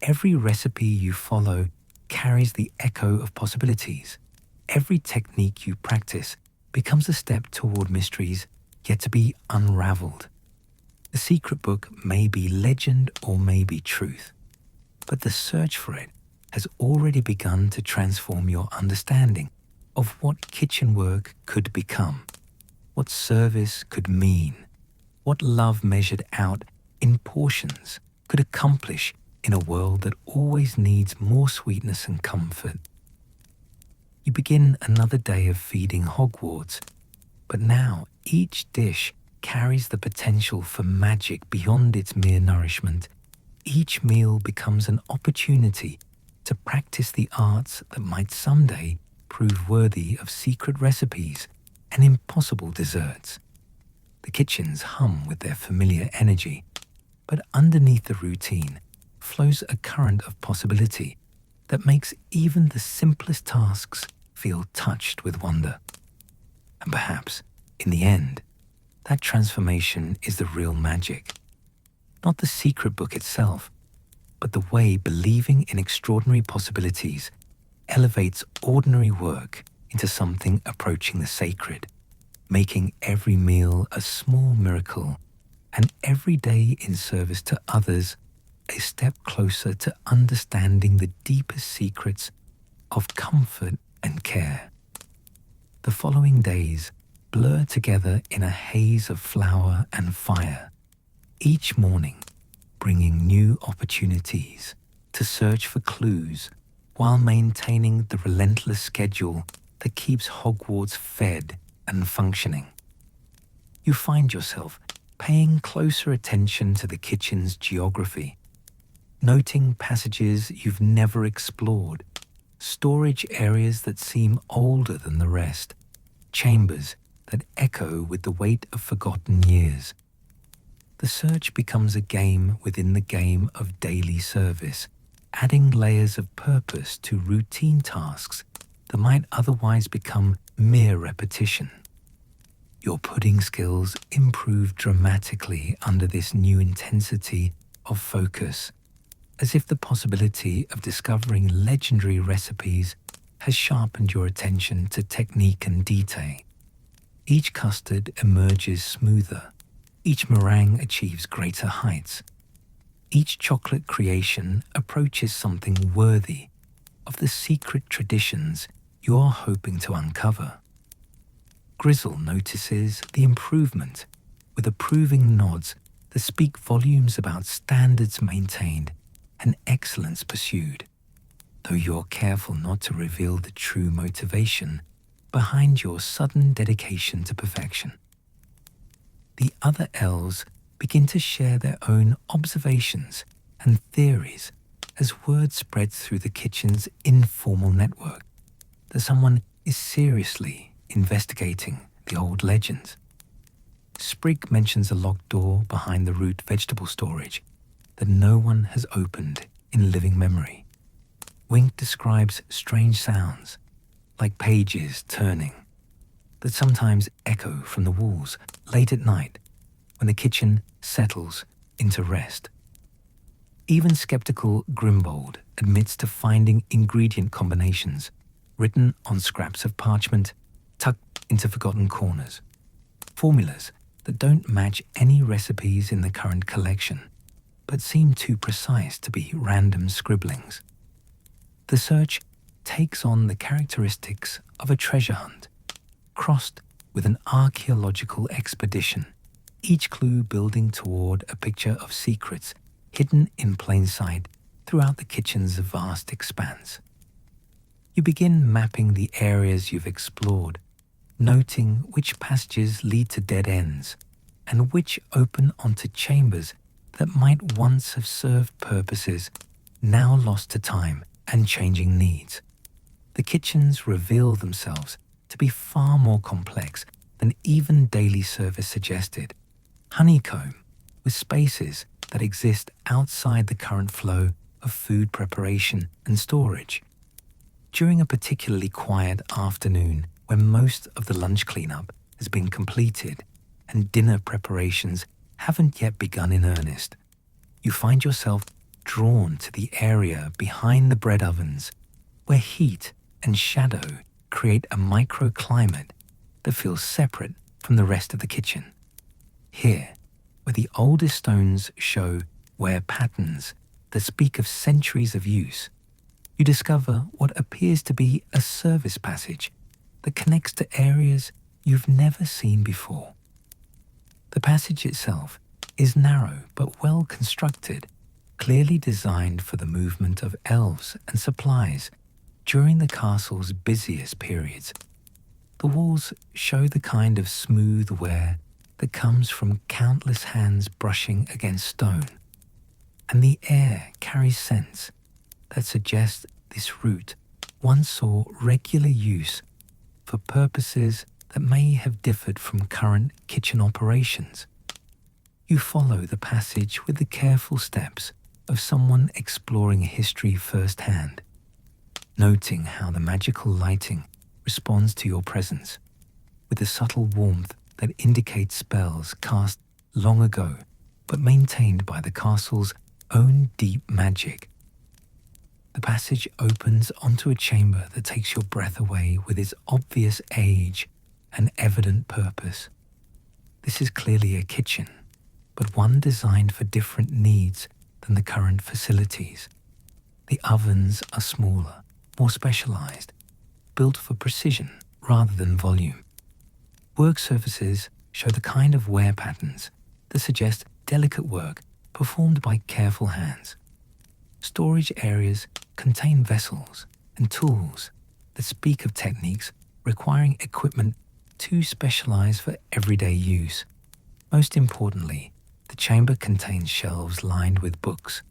Every recipe you follow carries the echo of possibilities. Every technique you practice becomes a step toward mysteries yet to be unraveled. The secret book may be legend or may be truth, but the search for it has already begun to transform your understanding of what kitchen work could become, what service could mean, what love measured out in portions could accomplish in a world that always needs more sweetness and comfort. You begin another day of feeding Hogwarts, but now each dish carries the potential for magic beyond its mere nourishment. Each meal becomes an opportunity to practice the arts that might someday prove worthy of secret recipes and impossible desserts. The kitchens hum with their familiar energy, but underneath the routine flows a current of possibility that makes even the simplest tasks feel touched with wonder. And perhaps, in the end, that transformation is the real magic. Not the secret book itself, but the way believing in extraordinary possibilities elevates ordinary work into something approaching the sacred, making every meal a small miracle and every day in service to others a step closer to understanding the deepest secrets of comfort and care. The following days blur together in a haze of flour and fire, each morning bringing new opportunities to search for clues while maintaining the relentless schedule that keeps Hogwarts fed and functioning. You find yourself paying closer attention to the kitchen's geography, noting passages you've never explored, storage areas that seem older than the rest, chambers that echo with the weight of forgotten years. The search becomes a game within the game of daily service, adding layers of purpose to routine tasks that might otherwise become mere repetition. Your pudding skills improve dramatically under this new intensity of focus, as if the possibility of discovering legendary recipes has sharpened your attention to technique and detail. Each custard emerges smoother, each meringue achieves greater heights, each chocolate creation approaches something worthy of the secret traditions you are hoping to uncover. Grizzle notices the improvement with approving nods that speak volumes about standards maintained and excellence pursued, though you're careful not to reveal the true motivation behind your sudden dedication to perfection. The other elves begin to share their own observations and theories as word spreads through the kitchen's informal network that someone is seriously investigating the old legends. Sprig mentions a locked door behind the root vegetable storage that no one has opened in living memory. Wink describes strange sounds, like pages turning, that sometimes echo from the walls late at night when the kitchen settles into rest. Even skeptical Grimbold admits to finding ingredient combinations written on scraps of parchment tucked into forgotten corners, formulas that don't match any recipes in the current collection, but seem too precise to be random scribblings. The search takes on the characteristics of a treasure hunt, crossed with an archaeological expedition, each clue building toward a picture of secrets hidden in plain sight throughout the kitchen's vast expanse. You begin mapping the areas you've explored, noting which passages lead to dead ends and which open onto chambers that might once have served purposes now lost to time and changing needs. The kitchens reveal themselves to be far more complex than even daily service suggested, honeycomb with spaces that exist outside the current flow of food preparation and storage. During a particularly quiet afternoon when most of the lunch cleanup has been completed and dinner preparations haven't yet begun in earnest, you find yourself drawn to the area behind the bread ovens where heat and shadow create a microclimate that feels separate from the rest of the kitchen. Here, where the oldest stones show wear patterns that speak of centuries of use, you discover what appears to be a service passage that connects to areas you've never seen before. The passage itself is narrow but well constructed, clearly designed for the movement of elves and supplies during the castle's busiest periods. The walls show the kind of smooth wear that comes from countless hands brushing against stone, and the air carries scents that suggest this route once saw regular use for purposes that may have differed from current kitchen operations. You follow the passage with the careful steps of someone exploring history firsthand, noting how the magical lighting responds to your presence, with the subtle warmth that indicates spells cast long ago but maintained by the castle's own deep magic. The passage opens onto a chamber that takes your breath away with its obvious age and evident purpose. This is clearly a kitchen, but one designed for different needs than the current facilities. The ovens are smaller, more specialized, built for precision rather than volume. Work surfaces show the kind of wear patterns that suggest delicate work performed by careful hands. Storage areas contain vessels and tools that speak of techniques requiring equipment too specialized for everyday use. Most importantly, the chamber contains shelves lined with books,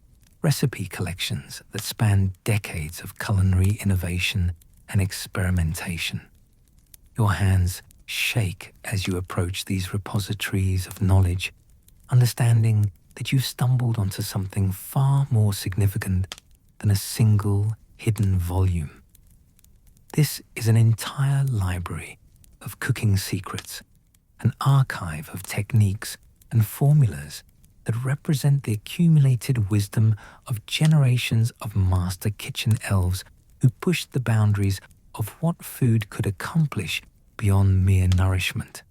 recipe collections that span decades of culinary innovation and experimentation. Your hands shake as you approach these repositories of knowledge, understanding that you've stumbled onto something far more significant than a single hidden volume. This is an entire library of cooking secrets, an archive of techniques and formulas that represent the accumulated wisdom of generations of master kitchen elves who pushed the boundaries of what food could accomplish beyond mere nourishment.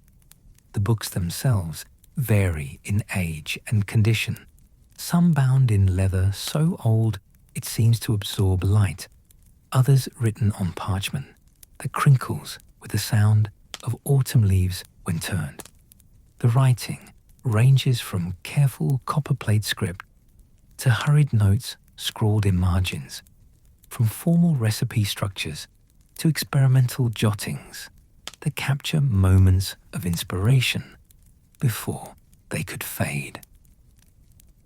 The books themselves vary in age and condition, some bound in leather so old it seems to absorb light, others written on parchment that crinkles with the sound of autumn leaves when turned. The writing ranges from careful copperplate script to hurried notes scrawled in margins, from formal recipe structures to experimental jottings that capture moments of inspiration before they could fade.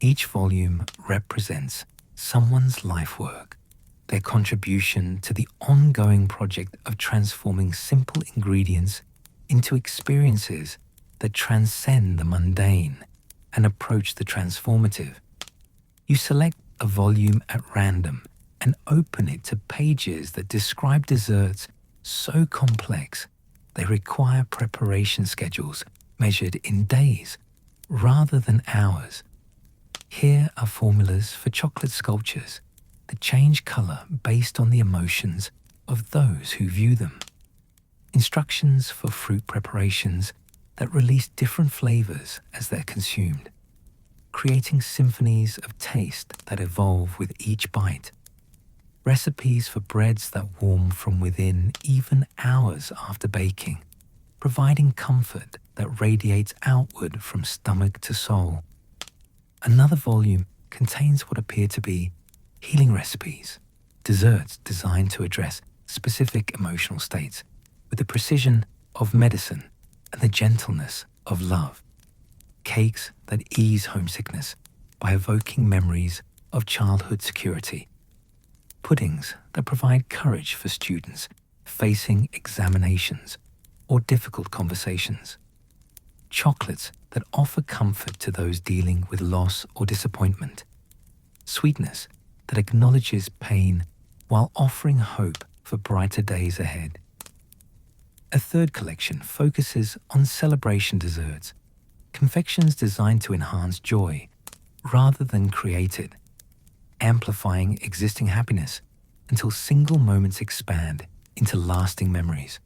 Each volume represents someone's life work, their contribution to the ongoing project of transforming simple ingredients into experiences that transcend the mundane and approach the transformative. You select a volume at random and open it to pages that describe desserts so complex they require preparation schedules measured in days rather than hours. Here are formulas for chocolate sculptures that change color based on the emotions of those who view them. Instructions for fruit preparations that release different flavors as they're consumed, creating symphonies of taste that evolve with each bite. Recipes for breads that warm from within even hours after baking, providing comfort that radiates outward from stomach to soul. Another volume contains what appear to be healing recipes, desserts designed to address specific emotional states with the precision of medicine and the gentleness of love. Cakes that ease homesickness by evoking memories of childhood security. Puddings that provide courage for students facing examinations or difficult conversations. Chocolates that offer comfort to those dealing with loss or disappointment. Sweetness that acknowledges pain while offering hope for brighter days ahead. A third collection focuses on celebration desserts, confections designed to enhance joy rather than create it, amplifying existing happiness until single moments expand into lasting memories.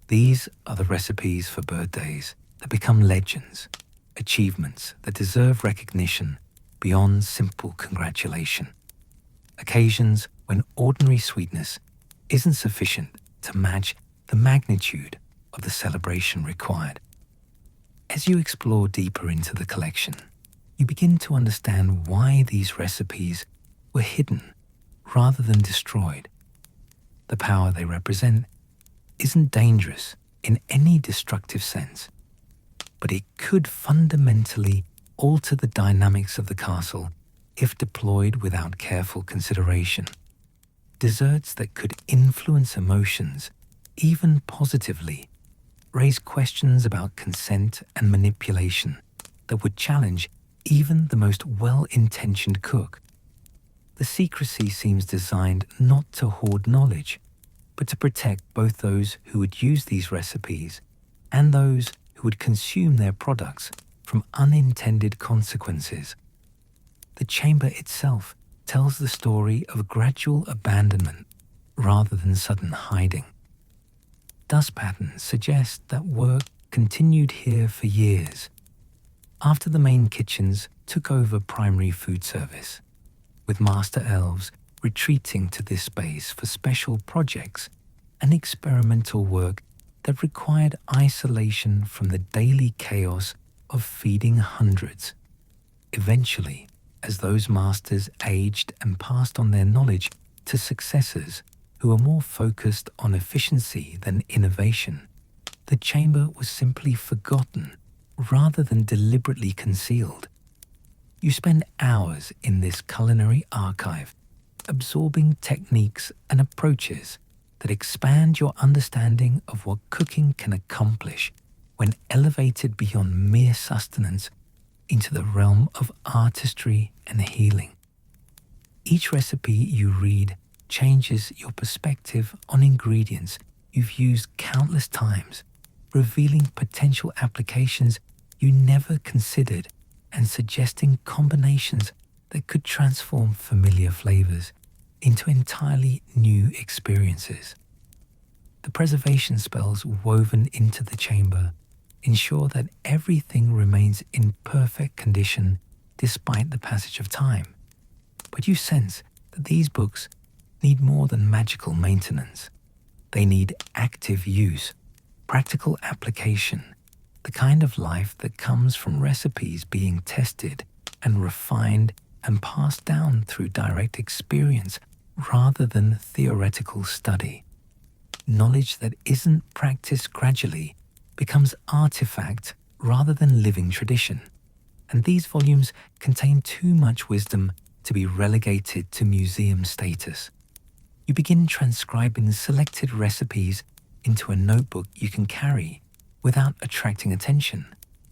These are the recipes for birthdays that become legends, achievements that deserve recognition beyond simple congratulation. Occasions when ordinary sweetness isn't sufficient to match the magnitude of the celebration required. As you explore deeper into the collection, you begin to understand why these recipes were hidden rather than destroyed. The power they represent isn't dangerous in any destructive sense, but it could fundamentally alter the dynamics of the castle if deployed without careful consideration. Desserts that could influence emotions, even positively, raise questions about consent and manipulation that would challenge even the most well-intentioned cook. The secrecy seems designed not to hoard knowledge, but to protect both those who would use these recipes and those who would consume their products from unintended consequences. The chamber itself tells the story of gradual abandonment rather than sudden hiding. Dust patterns suggest that work continued here for years, after the main kitchens took over primary food service, with master elves retreating to this space for special projects and experimental work that required isolation from the daily chaos of feeding hundreds. Eventually, as those masters aged and passed on their knowledge to successors who were more focused on efficiency than innovation, the chamber was simply forgotten rather than deliberately concealed. You spend hours in this culinary archive, absorbing techniques and approaches that expand your understanding of what cooking can accomplish when elevated beyond mere sustenance into the realm of artistry and healing. Each recipe you read changes your perspective on ingredients you've used countless times, revealing potential applications you never considered and suggesting combinations that could transform familiar flavors into entirely new experiences. The preservation spells woven into the chamber ensure that everything remains in perfect condition despite the passage of time. But you sense that these books need more than magical maintenance. They need active use, practical application, the kind of life that comes from recipes being tested and refined and passed down through direct experience rather than theoretical study. Knowledge that isn't practiced gradually becomes artifact rather than living tradition, and these volumes contain too much wisdom to be relegated to museum status. You begin transcribing selected recipes into a notebook you can carry without attracting attention,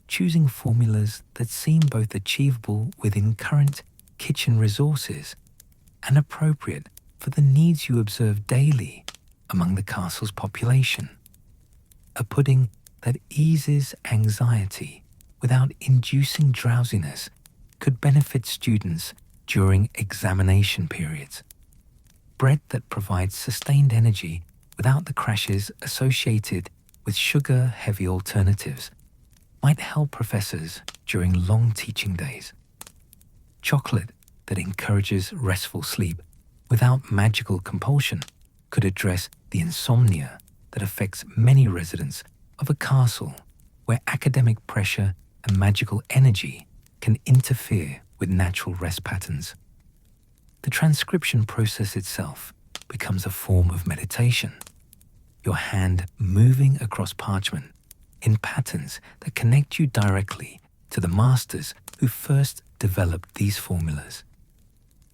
choosing formulas that seem both achievable within current kitchen resources and appropriate for the needs you observe daily among the castle's population. A pudding that eases anxiety without inducing drowsiness could benefit students during examination periods. Bread that provides sustained energy without the crashes associated with sugar-heavy alternatives might help professors during long teaching days. Chocolate that encourages restful sleep without magical compulsion could address the insomnia that affects many residents of a castle where academic pressure and magical energy can interfere with natural rest patterns. The transcription process itself becomes a form of meditation, your hand moving across parchment in patterns that connect you directly to the masters who first developed these formulas.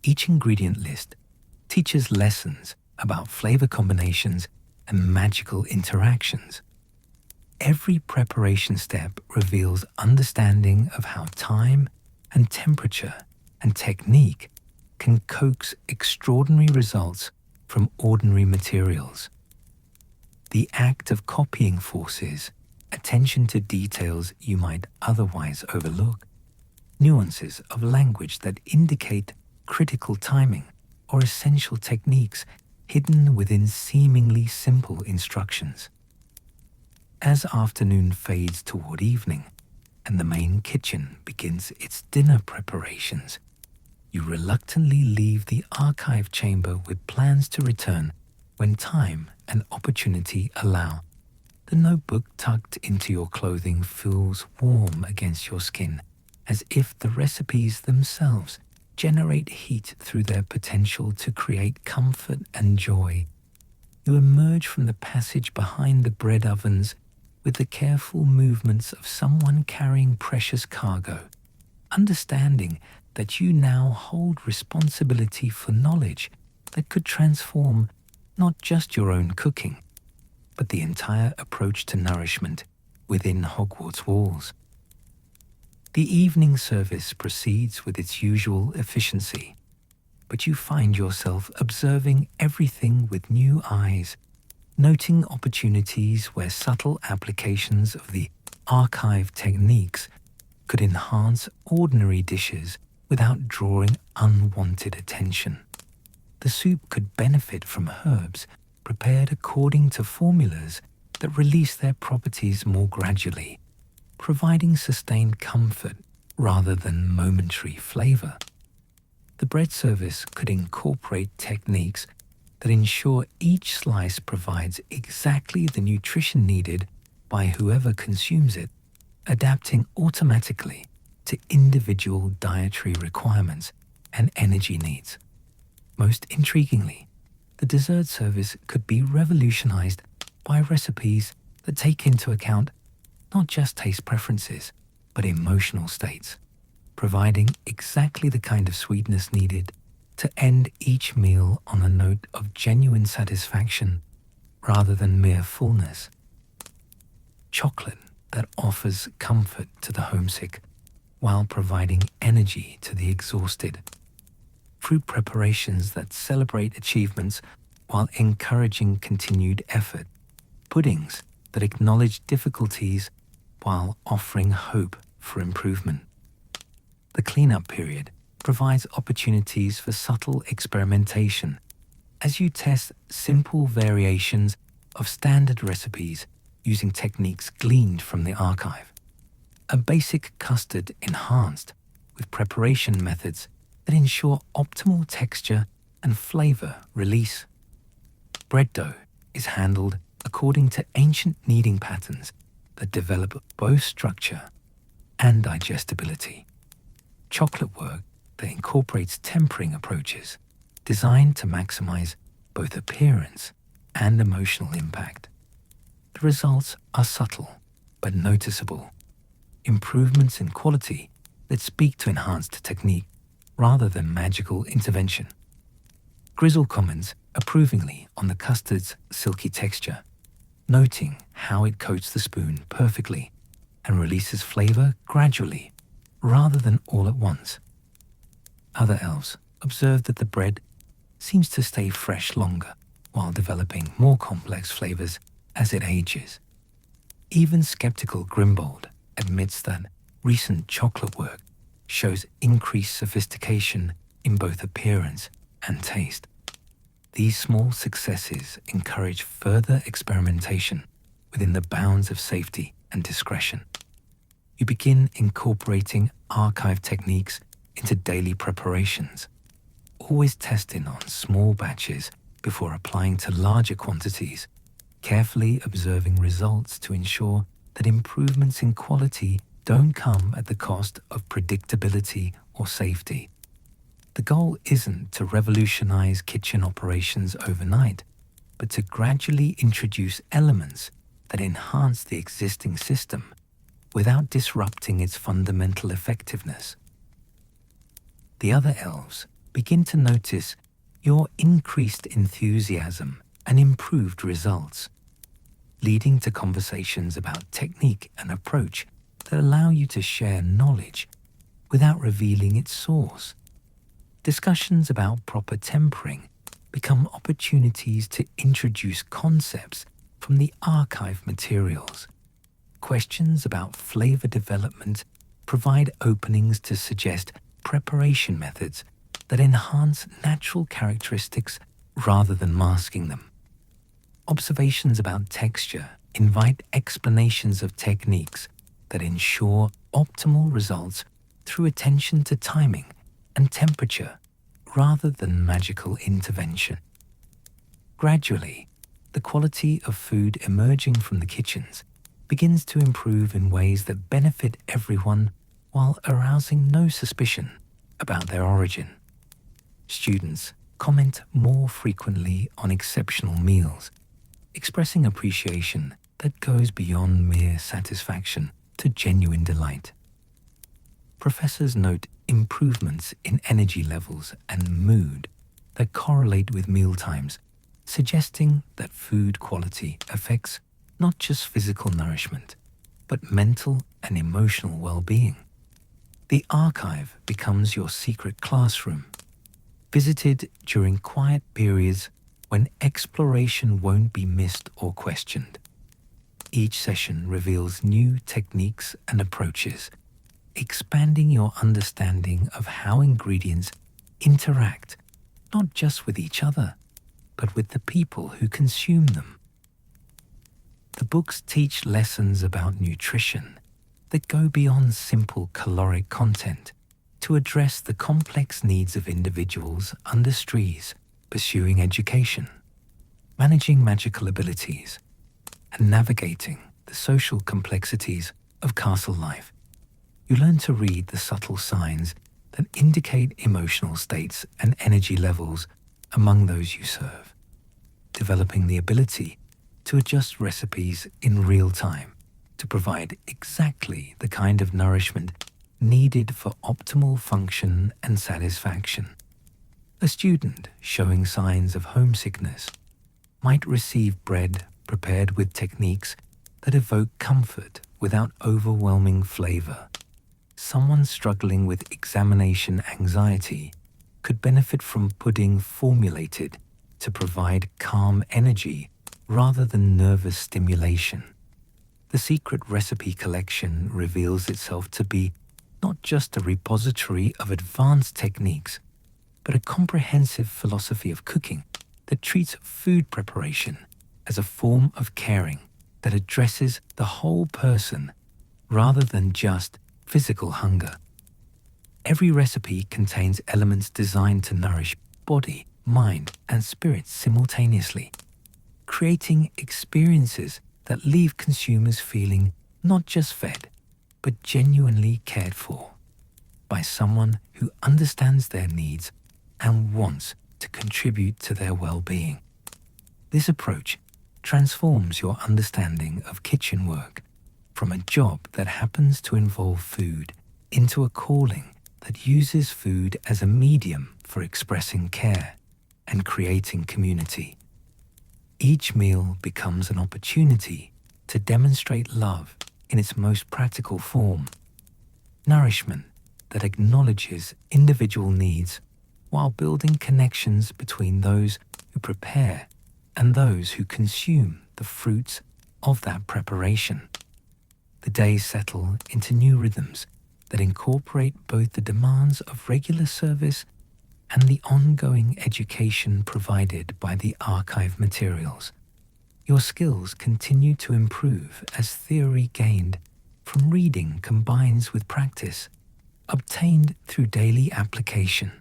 Each ingredient list teaches lessons about flavor combinations and magical interactions. Every preparation step reveals understanding of how time and temperature and technique can coax extraordinary results from ordinary materials. The act of copying forces attention to details you might otherwise overlook, nuances of language that indicate critical timing or essential techniques hidden within seemingly simple instructions. As afternoon fades toward evening and the main kitchen begins its dinner preparations, you reluctantly leave the archive chamber with plans to return when time and opportunity allow. The notebook tucked into your clothing feels warm against your skin, as if the recipes themselves generate heat through their potential to create comfort and joy. You emerge from the passage behind the bread ovens with the careful movements of someone carrying precious cargo, understanding that you now hold responsibility for knowledge that could transform not just your own cooking, but the entire approach to nourishment within Hogwarts walls. The evening service proceeds with its usual efficiency, but you find yourself observing everything with new eyes, noting opportunities where subtle applications of the archive techniques could enhance ordinary dishes without drawing unwanted attention. The soup could benefit from herbs prepared according to formulas that release their properties more gradually, providing sustained comfort rather than momentary flavor. The bread service could incorporate techniques that ensure each slice provides exactly the nutrition needed by whoever consumes it, adapting automatically to individual dietary requirements and energy needs. Most intriguingly, the dessert service could be revolutionized by recipes that take into account not just taste preferences, but emotional states, providing exactly the kind of sweetness needed to end each meal on a note of genuine satisfaction rather than mere fullness. Chocolate that offers comfort to the homesick while providing energy to the exhausted. Fruit preparations that celebrate achievements while encouraging continued effort. Puddings that acknowledge difficulties while offering hope for improvement. The cleanup period provides opportunities for subtle experimentation as you test simple variations of standard recipes using techniques gleaned from the archive. A basic custard enhanced with preparation methods that ensure optimal texture and flavor release. Bread dough is handled according to ancient kneading patterns that develop both structure and digestibility. Chocolate work that incorporates tempering approaches designed to maximize both appearance and emotional impact. The results are subtle but noticeable. Improvements in quality that speak to enhanced technique rather than magical intervention. Grizzle comments approvingly on the custard's silky texture, noting how it coats the spoon perfectly and releases flavor gradually rather than all at once. Other elves observe that the bread seems to stay fresh longer while developing more complex flavors as it ages. Even skeptical Grimbold admits that recent chocolate work shows increased sophistication in both appearance and taste. These small successes encourage further experimentation within the bounds of safety and discretion. You begin incorporating archive techniques into daily preparations, always testing on small batches before applying to larger quantities, carefully observing results to ensure that improvements in quality don't come at the cost of predictability or safety. The goal isn't to revolutionize kitchen operations overnight, but to gradually introduce elements that enhance the existing system without disrupting its fundamental effectiveness. The other elves begin to notice your increased enthusiasm and improved results, leading to conversations about technique and approach that allow you to share knowledge without revealing its source. Discussions about proper tempering become opportunities to introduce concepts from the archive materials. Questions about flavor development provide openings to suggest preparation methods that enhance natural characteristics rather than masking them. Observations about texture invite explanations of techniques that ensure optimal results through attention to timing and temperature rather than magical intervention. Gradually, the quality of food emerging from the kitchens begins to improve in ways that benefit everyone while arousing no suspicion about their origin. Students comment more frequently on exceptional meals, expressing appreciation that goes beyond mere satisfaction to genuine delight. Professors note improvements in energy levels and mood that correlate with mealtimes, suggesting that food quality affects not just physical nourishment, but mental and emotional well-being. The archive becomes your secret classroom, visited during quiet periods when exploration won't be missed or questioned. Each session reveals new techniques and approaches, expanding your understanding of how ingredients interact not just with each other, but with the people who consume them. The books teach lessons about nutrition that go beyond simple caloric content to address the complex needs of individuals under stress, pursuing education, managing magical abilities, and navigating the social complexities of castle life. You learn to read the subtle signs that indicate emotional states and energy levels among those you serve, developing the ability to adjust recipes in real time to provide exactly the kind of nourishment needed for optimal function and satisfaction. A student showing signs of homesickness might receive bread prepared with techniques that evoke comfort without overwhelming flavor. Someone struggling with examination anxiety could benefit from pudding formulated to provide calm energy rather than nervous stimulation. The secret recipe collection reveals itself to be not just a repository of advanced techniques, but a comprehensive philosophy of cooking that treats food preparation as a form of caring that addresses the whole person rather than just physical hunger. Every recipe contains elements designed to nourish body, mind, and spirit simultaneously, creating experiences that leave consumers feeling not just fed, but genuinely cared for by someone who understands their needs and wants to contribute to their well-being. This approach transforms your understanding of kitchen work from a job that happens to involve food into a calling that uses food as a medium for expressing care and creating community. Each meal becomes an opportunity to demonstrate love in its most practical form, nourishment that acknowledges individual needs while building connections between those who prepare and those who consume the fruits of that preparation. The days settle into new rhythms that incorporate both the demands of regular service and the ongoing education provided by the archive materials. Your skills continue to improve as theory gained from reading combines with practice, obtained through daily application.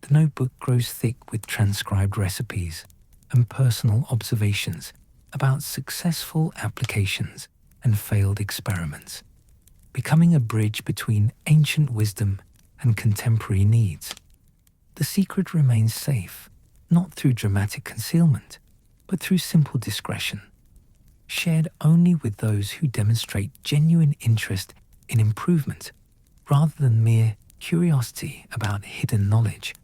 The notebook grows thick with transcribed recipes and personal observations about successful applications and failed experiments, becoming a bridge between ancient wisdom and contemporary needs. The secret remains safe, not through dramatic concealment, but through simple discretion, shared only with those who demonstrate genuine interest in improvement rather than mere curiosity about hidden knowledge.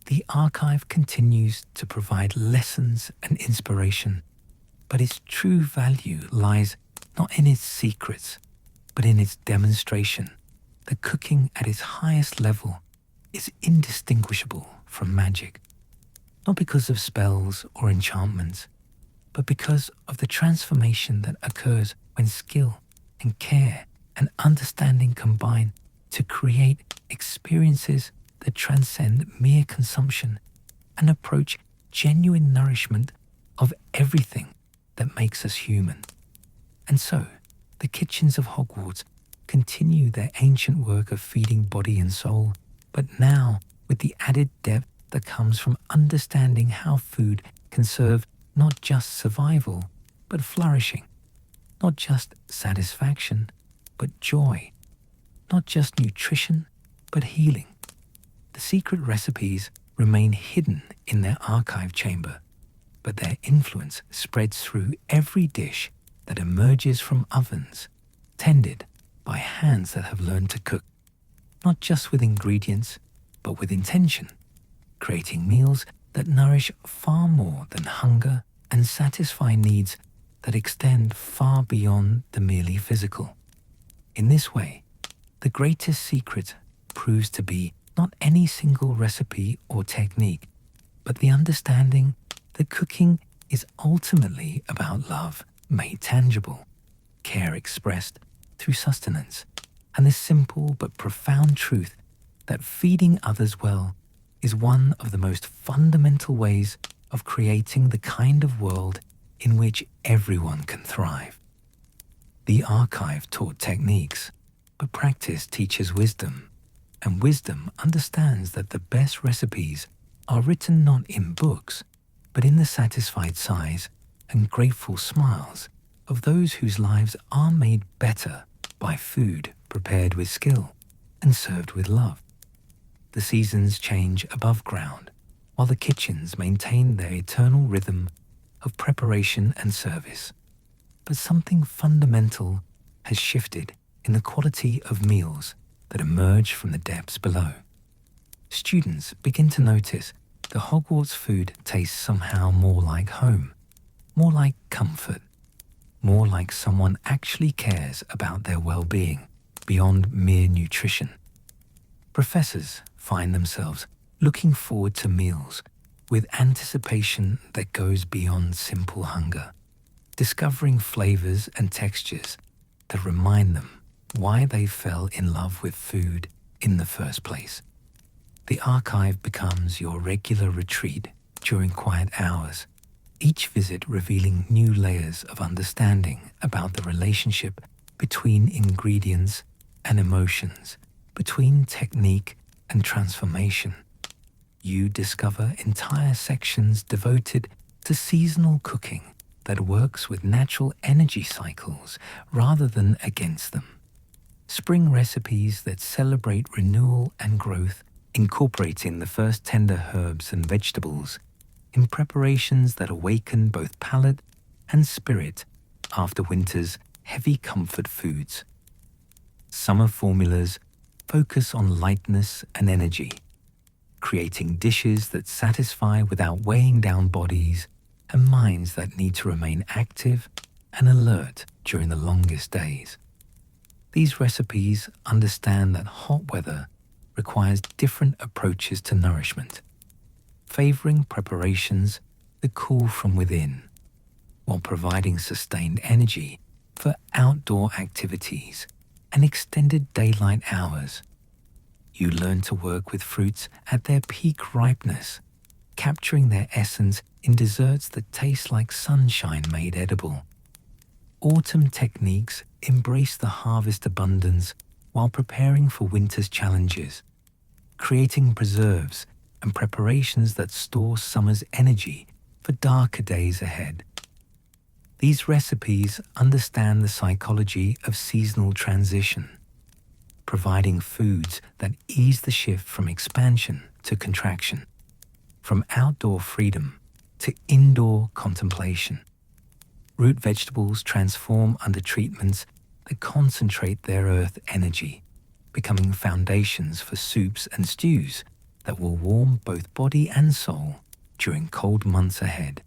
The archive continues to provide lessons and inspiration, but its true value lies not in its secrets, but in its demonstration that cooking at its highest level is indistinguishable from magic, not because of spells or enchantments, but because of the transformation that occurs when skill and care and understanding combine to create experiences that transcend mere consumption and approach genuine nourishment of everything that makes us human. And so, the kitchens of Hogwarts continue their ancient work of feeding body and soul, but now with the added depth that comes from understanding how food can serve not just survival, but flourishing, not just satisfaction, but joy, not just nutrition, but healing. The secret recipes remain hidden in their archive chamber, but their influence spreads through every dish that emerges from ovens, tended by hands that have learned to cook, not just with ingredients, but with intention, creating meals that nourish far more than hunger and satisfy needs that extend far beyond the merely physical. In this way, the greatest secret proves to be not any single recipe or technique, but the understanding that cooking is ultimately about love made tangible, care expressed through sustenance, and the simple but profound truth that feeding others well is one of the most fundamental ways of creating the kind of world in which everyone can thrive. The archive taught techniques, but practice teaches wisdom, and wisdom understands that the best recipes are written not in books, but in the satisfied sighs and grateful smiles of those whose lives are made better by food prepared with skill and served with love. The seasons change above ground, while the kitchens maintain their eternal rhythm of preparation and service. But something fundamental has shifted in the quality of meals that emerge from the depths below. Students begin to notice the Hogwarts food tastes somehow more like home, more like comfort, more like someone actually cares about their well-being beyond mere nutrition. Professors find themselves looking forward to meals with anticipation that goes beyond simple hunger, discovering flavors and textures that remind them why they fell in love with food in the first place. The archive becomes your regular retreat during quiet hours, each visit revealing new layers of understanding about the relationship between ingredients and emotions, between technique and transformation. You discover entire sections devoted to seasonal cooking that works with natural energy cycles rather than against them. Spring recipes that celebrate renewal and growth, incorporating the first tender herbs and vegetables in preparations that awaken both palate and spirit after winter's heavy comfort foods. Summer formulas focus on lightness and energy, creating dishes that satisfy without weighing down bodies and minds that need to remain active and alert during the longest days. These recipes understand that hot weather requires different approaches to nourishment, favoring preparations that cool from within, while providing sustained energy for outdoor activities and extended daylight hours. You learn to work with fruits at their peak ripeness, capturing their essence in desserts that taste like sunshine made edible. Autumn techniques embrace the harvest abundance while preparing for winter's challenges, creating preserves and preparations that store summer's energy for darker days ahead. These recipes understand the psychology of seasonal transition, providing foods that ease the shift from expansion to contraction, from outdoor freedom to indoor contemplation. Root vegetables transform under treatments that concentrate their earth energy, becoming foundations for soups and stews that will warm both body and soul during cold months ahead.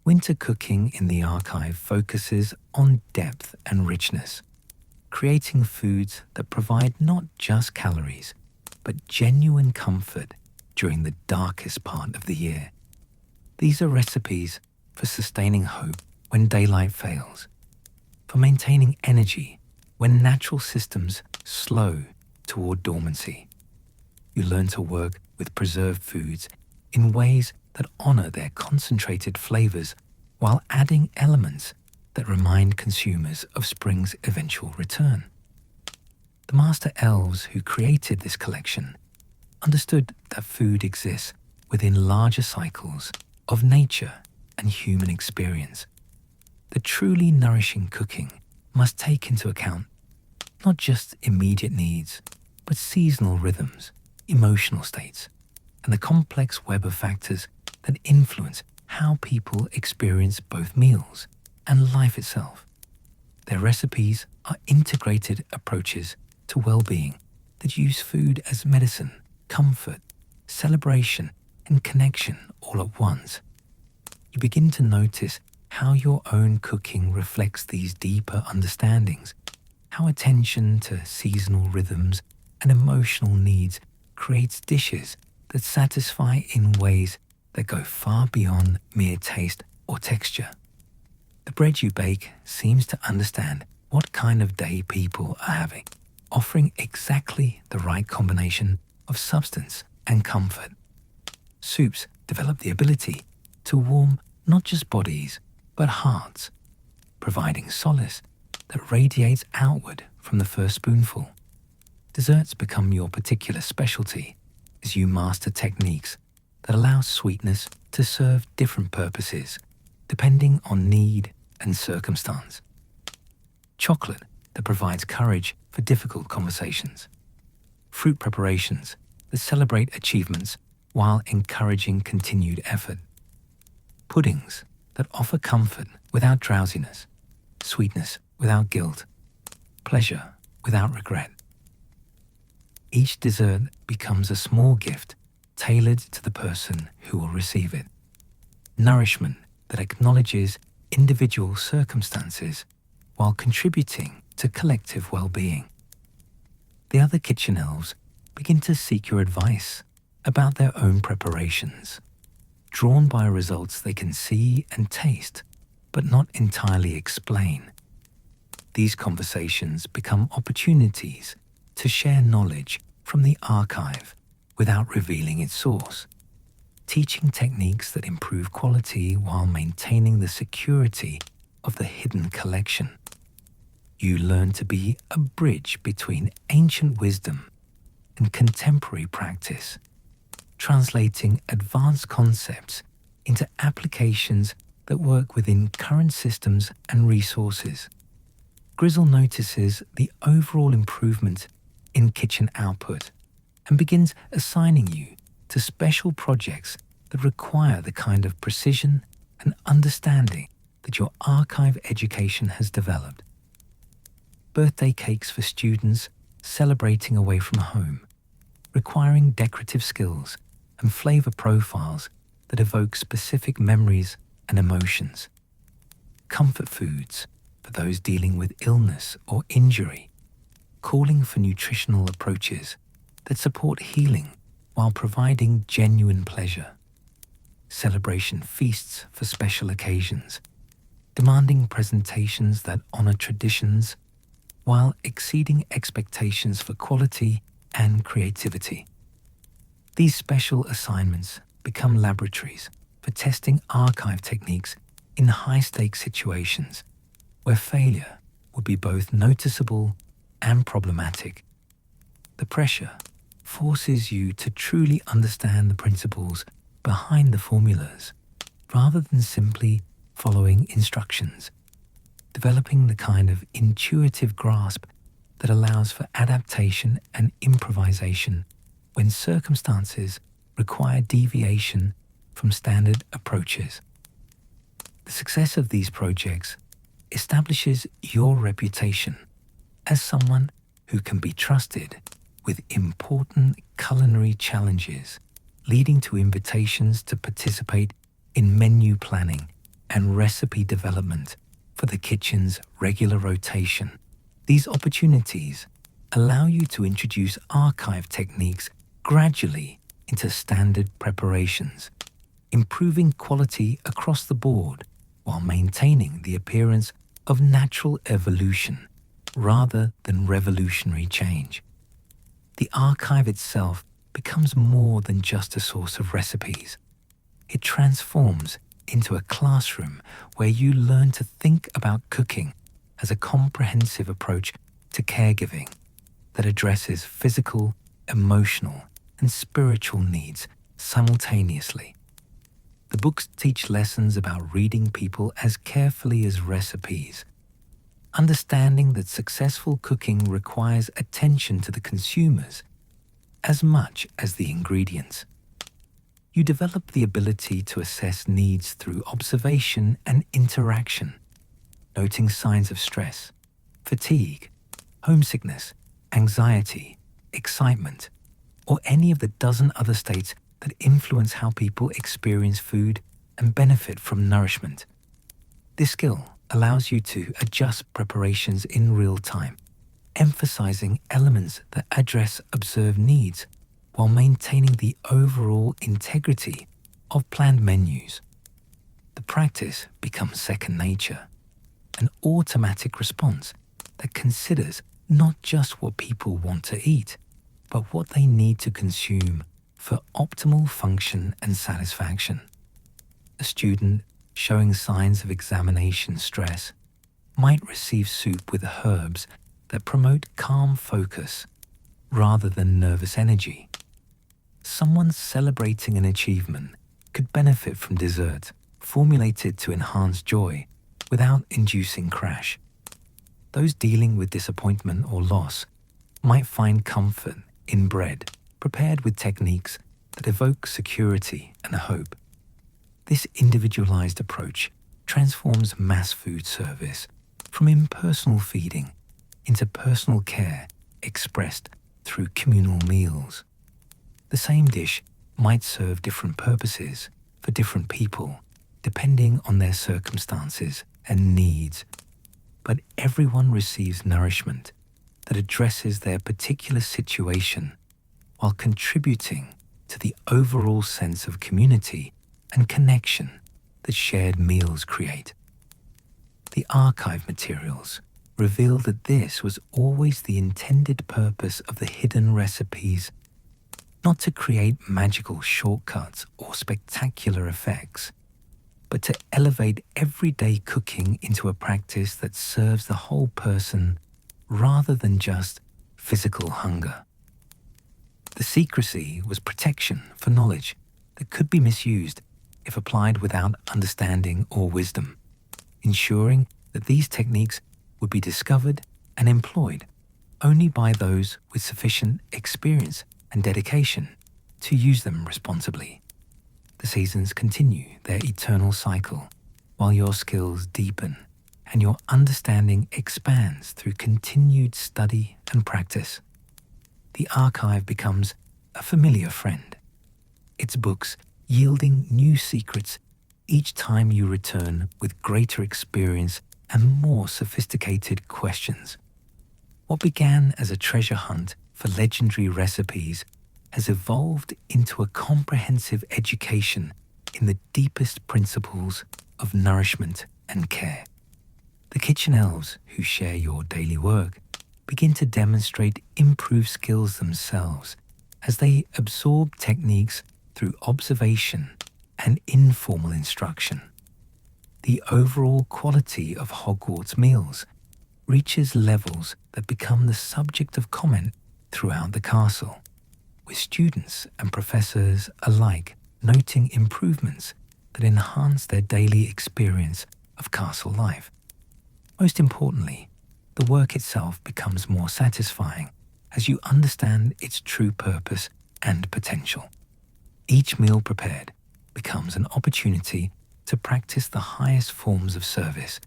Winter cooking in the archive focuses on depth and richness, creating foods that provide not just calories, but genuine comfort during the darkest part of the year. These are recipes for sustaining hope when daylight fails, for maintaining energy when natural systems slow toward dormancy. You learn to work with preserved foods in ways that honor their concentrated flavors while adding elements that remind consumers of spring's eventual return. The master elves who created this collection understood that food exists within larger cycles of nature and human experience. The truly nourishing cooking must take into account not just immediate needs, but seasonal rhythms, emotional states, and the complex web of factors that influence how people experience both meals and life itself. Their recipes are integrated approaches to well-being that use food as medicine, comfort, celebration, and connection all at once. You begin to notice how your own cooking reflects these deeper understandings, how attention to seasonal rhythms and emotional needs creates dishes that satisfy in ways that go far beyond mere taste or texture. The bread you bake seems to understand what kind of day people are having, offering exactly the right combination of substance and comfort. Soups develop the ability to warm not just bodies, but hearts, providing solace that radiates outward from the first spoonful. Desserts become your particular specialty as you master techniques that allow sweetness to serve different purposes depending on need and circumstance. Chocolate that provides courage for difficult conversations. Fruit preparations that celebrate achievements while encouraging continued effort. Puddings that offer comfort without drowsiness, sweetness without guilt, pleasure without regret. Each dessert becomes a small gift tailored to the person who will receive it. Nourishment that acknowledges individual circumstances while contributing to collective well-being. The other kitchen elves begin to seek your advice about their own preparations, drawn by results they can see and taste, but not entirely explain. These conversations become opportunities to share knowledge from the archive without revealing its source, teaching techniques that improve quality while maintaining the security of the hidden collection. You learn to be a bridge between ancient wisdom and contemporary practice, translating advanced concepts into applications that work within current systems and resources. Grizzle notices the overall improvement in kitchen output and begins assigning you to special projects that require the kind of precision and understanding that your archive education has developed. Birthday cakes for students celebrating away from home, requiring decorative skills and flavor profiles that evoke specific memories and emotions. Comfort foods for those dealing with illness or injury, calling for nutritional approaches that support healing while providing genuine pleasure. Celebration feasts for special occasions, demanding presentations that honor traditions while exceeding expectations for quality and creativity. These special assignments become laboratories for testing archive techniques in high-stakes situations where failure would be both noticeable and problematic. The pressure forces you to truly understand the principles behind the formulas rather than simply following instructions, developing the kind of intuitive grasp that allows for adaptation and improvisation when circumstances require deviation from standard approaches. The success of these projects establishes your reputation as someone who can be trusted with important culinary challenges, leading to invitations to participate in menu planning and recipe development for the kitchen's regular rotation. These opportunities allow you to introduce archive techniques gradually into standard preparations, improving quality across the board while maintaining the appearance of natural evolution rather than revolutionary change. The archive itself becomes more than just a source of recipes. It transforms into a classroom where you learn to think about cooking as a comprehensive approach to caregiving that addresses physical, emotional, and spiritual needs simultaneously. The books teach lessons about reading people as carefully as recipes, understanding that successful cooking requires attention to the consumers as much as the ingredients. You develop the ability to assess needs through observation and interaction, noting signs of stress, fatigue, homesickness, anxiety, excitement, or any of the dozen other states that influence how people experience food and benefit from nourishment. This skill allows you to adjust preparations in real time, emphasizing elements that address observed needs while maintaining the overall integrity of planned menus. The practice becomes second nature, an automatic response that considers not just what people want to eat, but what they need to consume for optimal function and satisfaction. A student showing signs of examination stress might receive soup with herbs that promote calm focus rather than nervous energy. Someone celebrating an achievement could benefit from desserts formulated to enhance joy without inducing crash. Those dealing with disappointment or loss might find comfort in bread prepared with techniques that evoke security and hope. This individualized approach transforms mass food service from impersonal feeding into personal care expressed through communal meals. The same dish might serve different purposes for different people, depending on their circumstances and needs, but everyone receives nourishment that addresses their particular situation while contributing to the overall sense of community and connection that shared meals create. The archive materials reveal that this was always the intended purpose of the hidden recipes, not to create magical shortcuts or spectacular effects, but to elevate everyday cooking into a practice that serves the whole person rather than just physical hunger. The secrecy was protection for knowledge that could be misused if applied without understanding or wisdom, ensuring that these techniques would be discovered and employed only by those with sufficient experience and dedication to use them responsibly. The seasons continue their eternal cycle while your skills deepen and your understanding expands through continued study and practice. The archive becomes a familiar friend, its books yielding new secrets each time you return with greater experience and more sophisticated questions. What began as a treasure hunt for legendary recipes has evolved into a comprehensive education in the deepest principles of nourishment and care. The kitchen elves who share your daily work begin to demonstrate improved skills themselves as they absorb techniques through observation and informal instruction. The overall quality of Hogwarts meals reaches levels that become the subject of comment throughout the castle, with students and professors alike noting improvements that enhance their daily experience of castle life. Most importantly, the work itself becomes more satisfying as you understand its true purpose and potential. Each meal prepared becomes an opportunity to practice the highest forms of service,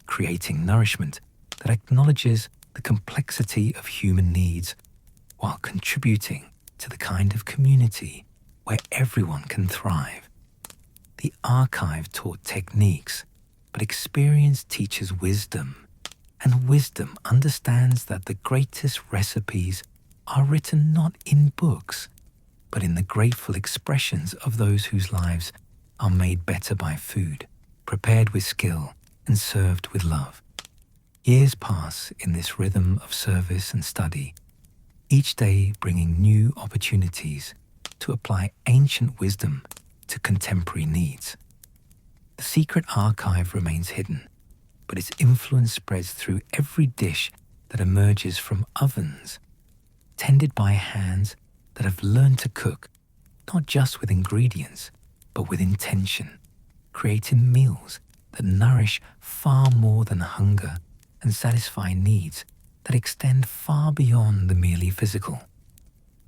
creating nourishment that acknowledges the complexity of human needs while contributing to the kind of community where everyone can thrive. The archive taught techniques, but experience teaches wisdom, and wisdom understands that the greatest recipes are written not in books, but in the grateful expressions of those whose lives are made better by food, prepared with skill and served with love. Years pass in this rhythm of service and study, each day bringing new opportunities to apply ancient wisdom to contemporary needs. The secret archive remains hidden, but its influence spreads through every dish that emerges from ovens, tended by hands that have learned to cook, not just with ingredients, but with intention, creating meals that nourish far more than hunger and satisfy needs that extend far beyond the merely physical.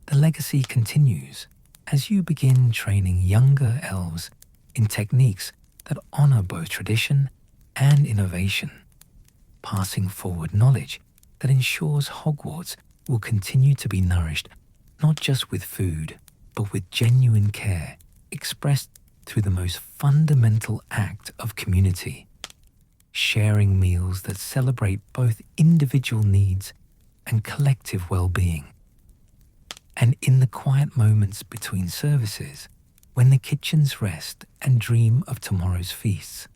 The legacy continues as you begin training younger elves in techniques that honor both tradition and innovation, passing forward knowledge that ensures Hogwarts will continue to be nourished not just with food, but with genuine care expressed through the most fundamental act of community, sharing meals that celebrate both individual needs and collective well-being. And in the quiet moments between services, when the kitchens rest and dream of tomorrow's feasts,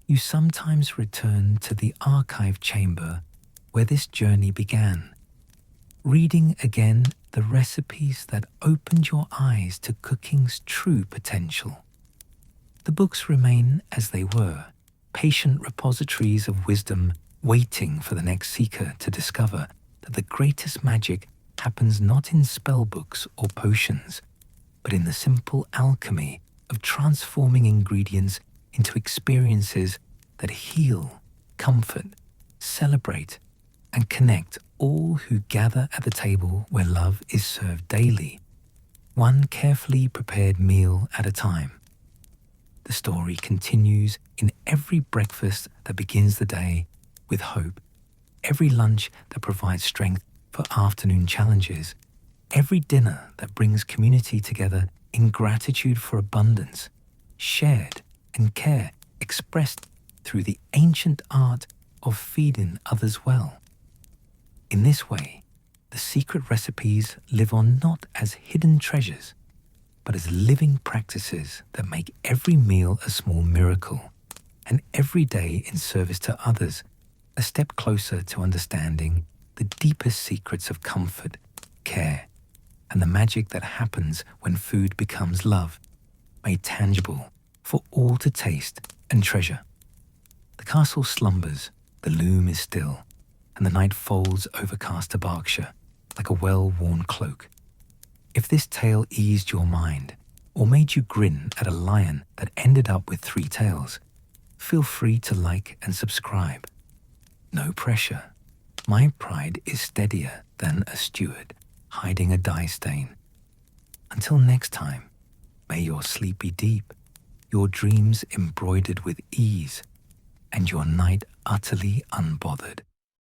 you sometimes return to the archive chamber where this journey began, reading again the recipes that opened your eyes to cooking's true potential. The books remain as they were, patient repositories of wisdom waiting for the next seeker to discover that the greatest magic happens not in spellbooks or potions, but in the simple alchemy of transforming ingredients into experiences that heal, comfort, celebrate, and connect all who gather at the table where love is served daily, one carefully prepared meal at a time. The story continues in every breakfast that begins the day with hope, every lunch that provides strength for afternoon challenges, every dinner that brings community together in gratitude for abundance, shared and care expressed through the ancient art of feeding others well. In this way, the secret recipes live on not as hidden treasures, but as living practices that make every meal a small miracle, and every day in service to others a step closer to understanding the deepest secrets of comfort, care, and the magic that happens when food becomes love, made tangible for all to taste and treasure. The castle slumbers, the loom is still, and the night folds overcast to Berkshire like a well-worn cloak. If this tale eased your mind, or made you grin at a lion that ended up with 3 tails, feel free to like and subscribe. No pressure. My pride is steadier than a steward hiding a dye stain. Until next time, may your sleep be deep, your dreams embroidered with ease, and your night utterly unbothered.